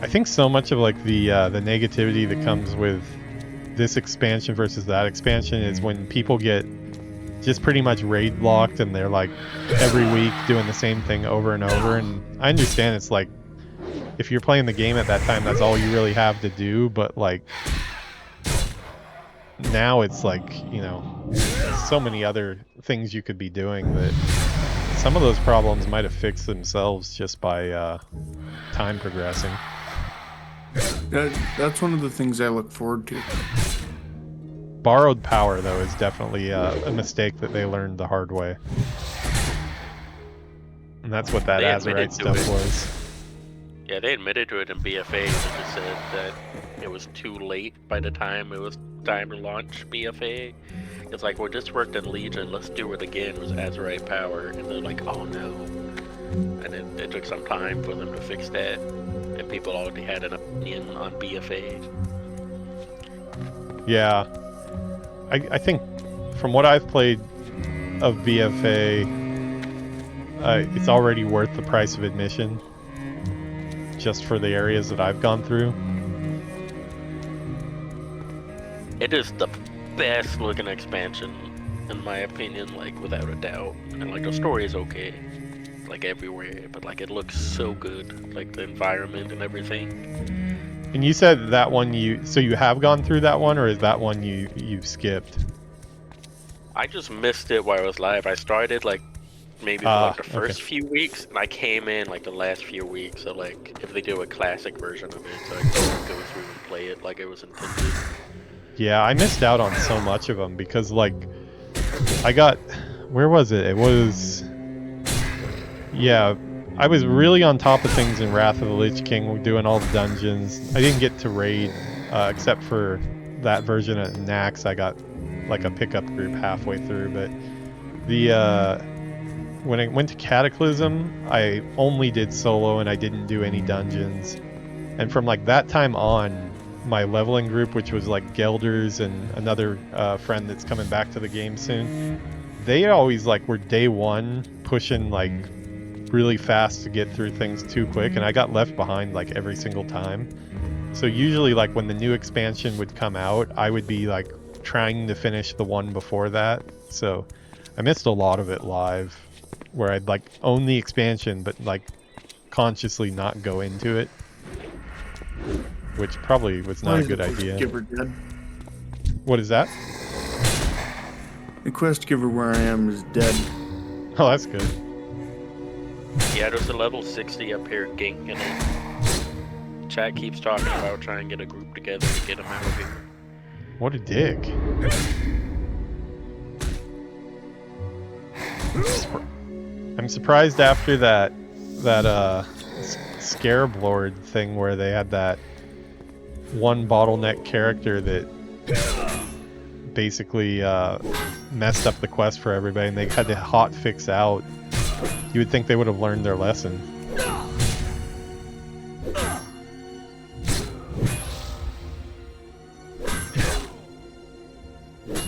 I think so much of like the negativity that comes with this expansion versus that expansion is when people get just pretty much raid locked and they're like every week doing the same thing over and over. And I understand it's like if you're playing the game at that time, that's all you really have to do, but like now it's like, you know, so many other things you could be doing that some of those problems might have fixed themselves just by time progressing. That's one of the things I look forward to. Borrowed power, though, is definitely a mistake that they learned the hard way. And that's what that Azurite stuff was. Yeah, they admitted to it in BFA. They just said that it was too late by the time it was time to launch BFA. It's like, well, this worked in Legion, let's do it again. It was Azurite power. And they're like, oh no. And it took some time for them to fix that. And people already had an opinion on BFA. Yeah. I think from what I've played of BFA, it's already worth the price of admission just for the areas that I've gone through. It is the best looking expansion, in my opinion, like without a doubt. And like the story is okay, like everywhere, but like it looks so good, like the environment and everything. And you said that one you have gone through that one, or is that one you've skipped? I just missed it while I was live. I started like maybe for like the first few weeks, and I came in like the last few weeks. So like if they do a classic version of it, so I could go through and play it like it was intended. Yeah, I missed out on so much of them because like where was it? It was, yeah, I was really on top of things in Wrath of the Lich King, doing all the dungeons. I didn't get to raid, except for that version of Nax. I got like a pickup group halfway through, but the when I went to Cataclysm, I only did solo and I didn't do any dungeons. And from like that time on, my leveling group, which was like Gelders and another friend that's coming back to the game soon, they always like were day one pushing like really fast to get through things too quick, and I got left behind like every single time. So usually like when the new expansion would come out, I would be like trying to finish the one before that. So I missed a lot of it live, where I'd like own the expansion but like consciously not go into it, which probably was not a good idea. Giver dead. What is that? The quest giver where I am is dead. Oh, that's good. Yeah, there's a level 60 up here ganking it. Chat keeps talking about trying to get a group together to get him out of here. What a dick. I'm surprised after that Scarab Lord thing where they had that one bottleneck character that basically messed up the quest for everybody, and they had to hot fix out. You would think they would have learned their lesson.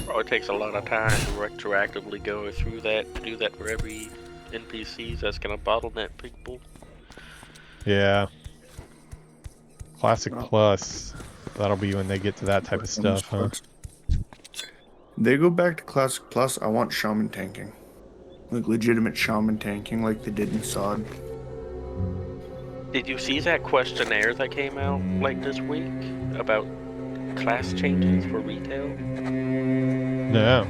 Oh, it takes a lot of time to retroactively go through that, to do that for every NPCs that's gonna bottleneck people. Yeah. Classic Plus. That'll be when they get to that type of stuff, huh? They go back to Classic Plus. I want Shaman tanking. Like legitimate Shaman tanking like they did in SOD. Did you see that questionnaire that came out like this week about class changes for retail? No.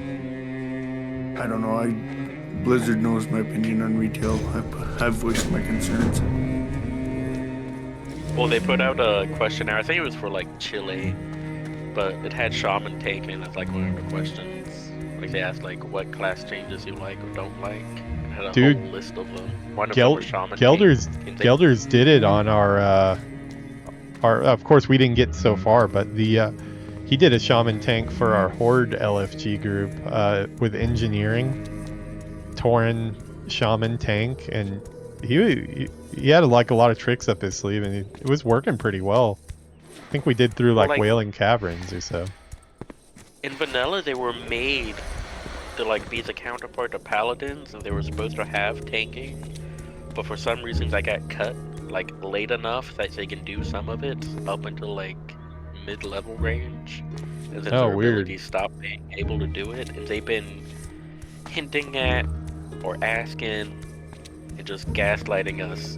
I don't know. Blizzard knows my opinion on retail. I've voiced my concerns. Well, they put out a questionnaire. I think it was for like Chile, but it had Shaman taken as like one of the questions. Like they asked like what class changes you like or don't like. It had a whole list of them. One of them was Shaman. Gelders did it on our. Of course, we didn't get so far, but he did a Shaman tank for our Horde LFG group with engineering. Tauren Shaman tank, and he had like a lot of tricks up his sleeve, and it was working pretty well. I think we did through like Wailing Caverns or so. In vanilla, they were made to like be the counterpart to paladins, and they were supposed to have tanking, but for some reasons I got cut like late enough that they can do some of it up until like mid-level range, and then their abilities stopped being able to do it, and they've been hinting at or asking and just gaslighting us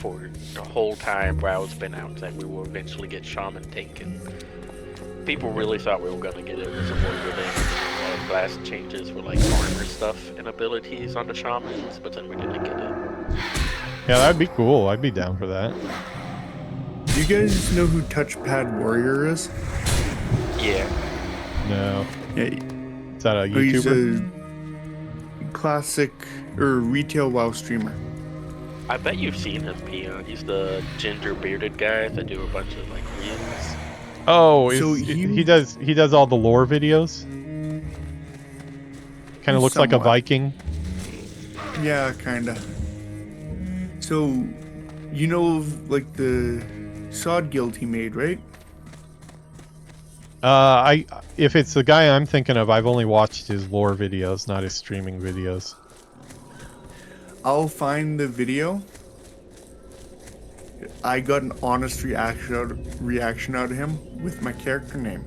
for the whole time WoW's been out that we will eventually get Shaman taken. People really thought we were gonna get it with some more related class changes for like armor stuff and abilities on the Shamans, but then we didn't get it. Yeah, that'd be cool. I'd be down for that. Do you guys know who Touchpad Warrior is? Yeah. No. Yeah. Is that a YouTuber? He's a classic or retail WoW streamer. I bet you've seen him, Peon. He's the ginger bearded guy that do a bunch of like reels. Oh, so he does all the lore videos. Kind of looks like a Viking. Yeah, kinda. So, you know, like the SOD guild he made, right? If it's the guy I'm thinking of, I've only watched his lore videos, not his streaming videos. I'll find the video. I got an honest reaction out of him with my character name.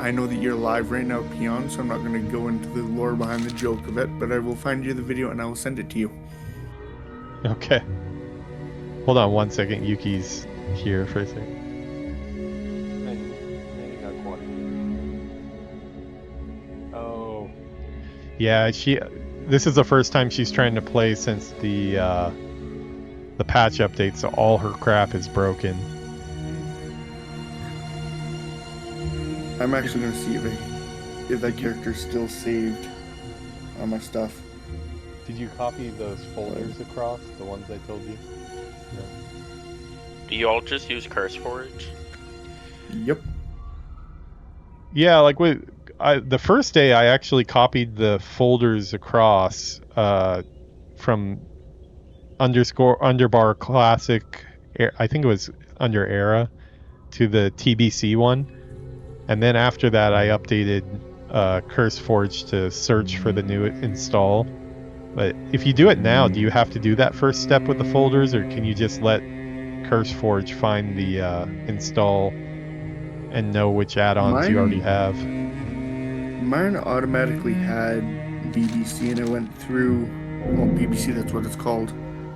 I know that you're live right now, Peon, so I'm not going to go into the lore behind the joke of it, but I will find you the video and I will send it to you. Okay. Hold on one second. Yuki's here for a second. Oh. Yeah, this is the first time she's trying to play since the patch update, so all her crap is broken. I'm actually gonna see if that character's still saved on my stuff. Did you copy those folders across, the ones I told you? No. Do you all just use CurseForge? Yep. Yeah, like the first day I actually copied the folders across from underbar classic, I think it was under era, to the TBC one. And then after that I updated CurseForge to search for the new install. But if you do it now, do you have to do that first step with the folders, or can you just let CurseForge find the install and know which add-ons you already have? Mine automatically had BBC, and I went through, well, BBC, that's what it's called,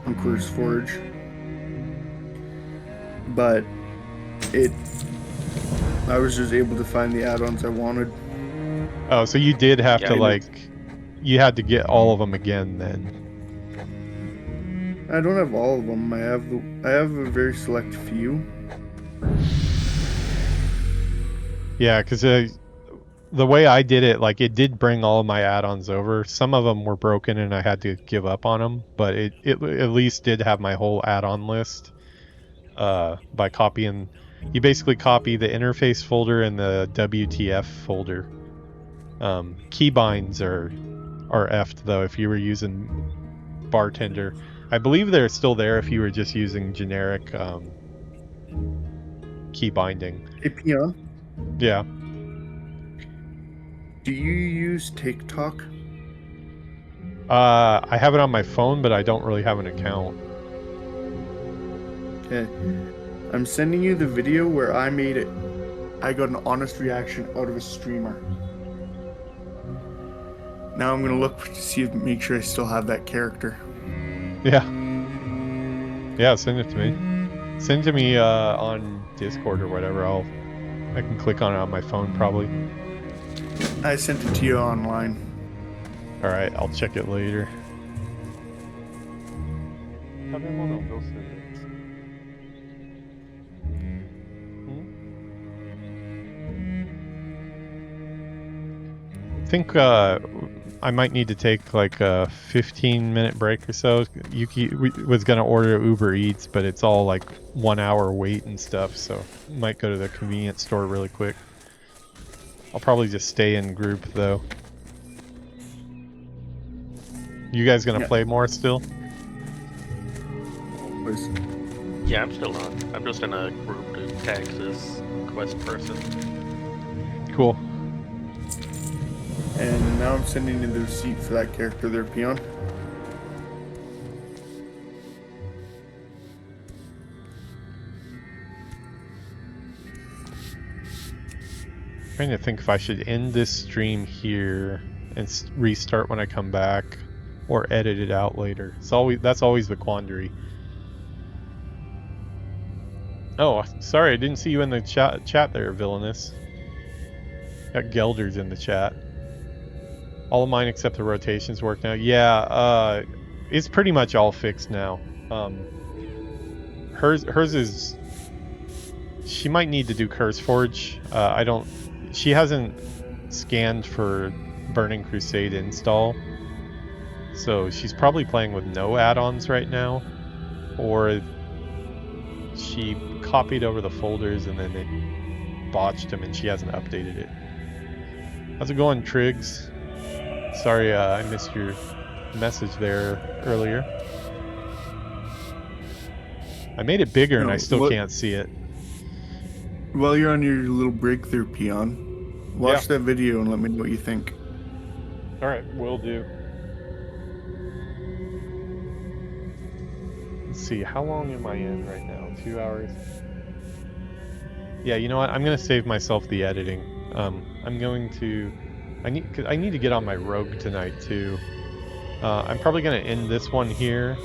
on CurseForge. But I was just able to find the add-ons I wanted. Oh, so you did have to, Yeah. like, you had to get all of them again then. I don't have all of them. I have a very select few. Yeah, because the way I did it, like, it did bring all of my add-ons over. Some of them were broken and I had to give up on them, but it at least did have my whole add-on list by copying. You basically copy the interface folder and the WTF folder. Keybinds are effed though if you were using Bartender. I believe they're still there if you were just using generic key binding. Hey, Peon, Yeah. do you use TikTok? I have it on my phone, but I don't really have an account. Okay. I'm sending you the video where I made it. I got an honest reaction out of a streamer. Now I'm gonna look to see if make sure I still have that character. Yeah. Yeah, send it to me. Send it to me on Discord or whatever. I can click on it on my phone probably. I sent it to you online. All right, I'll check it later. I think I might need to take like a 15-minute break or so. Yuki was gonna order Uber Eats, but it's all like 1 hour wait and stuff, so might go to the convenience store really quick. I'll probably just stay in group though. You guys gonna play more still? Please. Yeah, I'm still on. I'm just in a group to tag this quest person. Cool. And now I'm sending you the receipt for that character there, Peon. Trying to think if I should end this stream here and restart when I come back, or edit it out later. That's always the quandary. Oh, sorry, I didn't see you in the chat there, Villainous. Got Gelder's in the chat. All of mine except the rotations work now. Yeah, it's pretty much all fixed now. Hers is. She might need to do CurseForge. She hasn't scanned for Burning Crusade install, so she's probably playing with no add-ons right now, or she copied over the folders and then it botched them and she hasn't updated it. How's it going, Triggs? Sorry, I missed your message there earlier. I made it bigger and I still can't see it. While you're on your little break there, Peon, watch that video and let me know what you think. Alright, will do. Let's see, how long am I in right now? 2 hours? Yeah, you know what? I'm going to save myself the editing. I'm going to... I need to get on my rogue tonight too. I'm probably going to end this one here.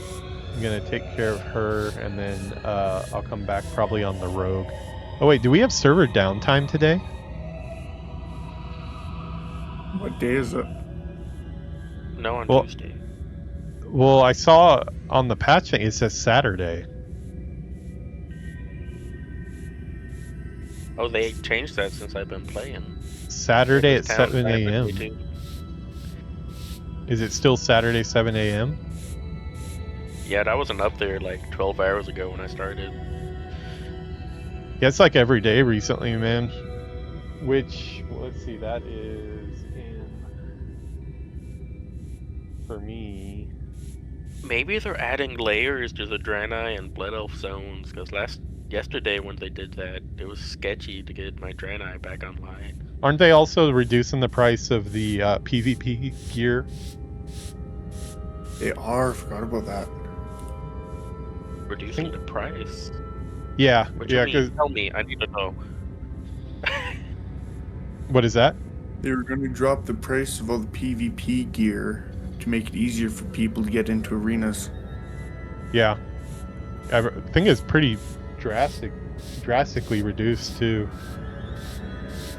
I'm going to take care of her, and then I'll come back probably on the rogue. Oh wait, do we have server downtime today? What day is it? No, on Tuesday. Well, I saw on the patch thing it says Saturday. Oh, they changed that since I've been playing. Saturday at It's town 7 a.m. Saturday, too. Is it still Saturday 7 a.m.? Yeah, that wasn't up there like 12 hours ago when I started. Yeah, it's like every day recently, man. Which, let's see, that is in, for me. Maybe they're adding layers to the Draenei and Blood Elf zones, because yesterday when they did that, it was sketchy to get my Draenei back online. Aren't they also reducing the price of the PvP gear? They are. Forgot about that. Reducing the price? Yeah, What do yeah. you mean? Tell me, I need to know. What is that? They were going to drop the price of all the PvP gear to make it easier for people to get into arenas. Yeah, I think it's pretty drastically reduced too.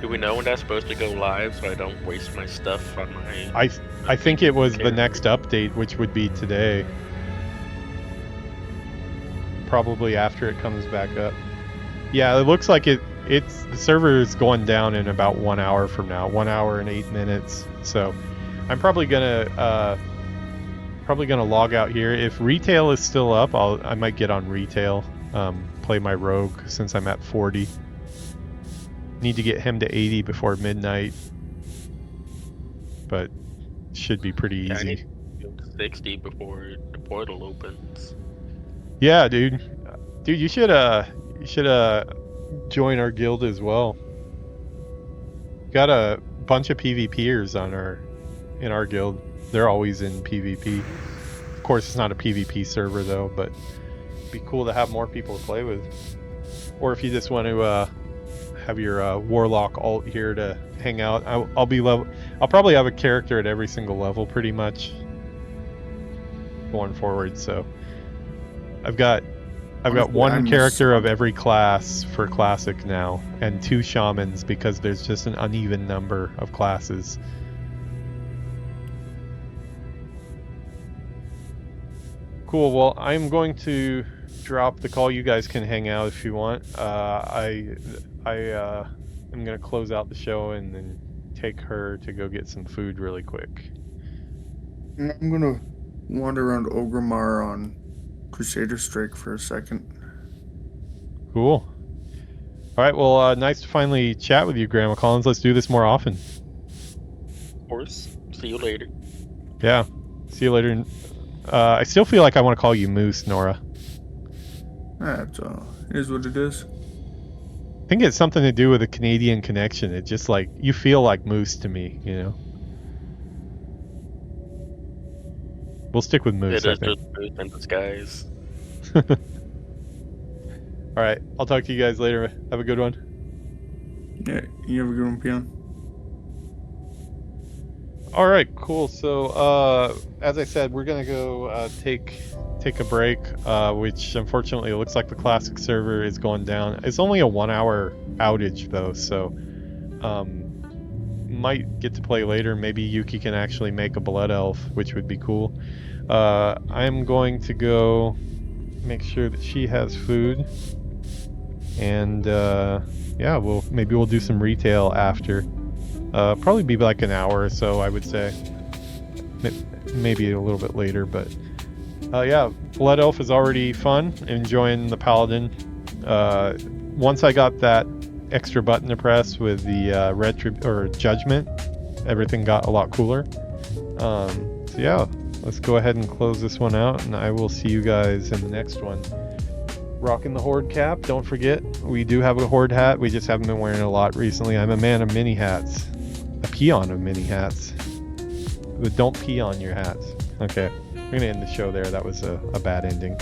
Do we know when that's supposed to go live so I don't waste my stuff on my... I think it was the next update, which would be today. Probably after it comes back up. Yeah, it looks like it's the server is going down in about 1 hour from now, 1 hour and 8 minutes. So I'm probably gonna log out here. If retail is still up, I might get on retail, play my rogue since I'm at 40. Need to get him to 80 before midnight, but should be pretty Yeah, I easy. need to go to 60 before the portal opens. Yeah, dude, you should join our guild as well. Got a bunch of PvPers in our guild. They're always in PvP. Of course, it's not a PvP server though, but it'd be cool to have more people to play with. Or if you just want to have your warlock alt here to hang out, I'll probably have a character at every single level pretty much going forward. So I've got one character of every class for Classic now, and 2 shamans because there's just an uneven number of classes. Cool, well, I'm going to drop the call. You guys can hang out if you want. I'm going to close out the show and then take her to go get some food really quick. And I'm going to wander around Ogrimmar on Crusader Strike for a second. Cool. All right, well, nice to finally chat with you, Grandma Collins. Let's do this more often. Of course. See you later. Yeah. See you later. I still feel like I want to call you Moose, Nora. That's it is what it is. I think it's something to do with a Canadian connection. It just like, you feel like Moose to me, you know? We'll stick with Moose, It I is think. just Moose in disguise. Alright, I'll talk to you guys later. Have a good one. Yeah, you have a good one, Peon. Alright, cool. So, as I said, we're gonna go take a break, which unfortunately it looks like the Classic server is going down. It's only a 1 hour outage though, so might get to play later. Maybe Yuki can actually make a Blood Elf, which would be cool. I'm going to go make sure that she has food, and yeah, maybe we'll do some retail after. Probably be like an hour or so, I would say. Maybe a little bit later, but yeah, Blood Elf is already fun. Enjoying the Paladin. Once I got that extra button to press with the Judgment, everything got a lot cooler. So yeah, let's go ahead and close this one out, and I will see you guys in the next one. Rocking the Horde cap. Don't forget, we do have a Horde hat. We just haven't been wearing it a lot recently. I'm a man of many hats. A peon of many hats. But don't pee on your hats. Okay, we're gonna end the show there. That was a bad ending.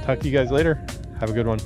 Talk to you guys later. Have a good one.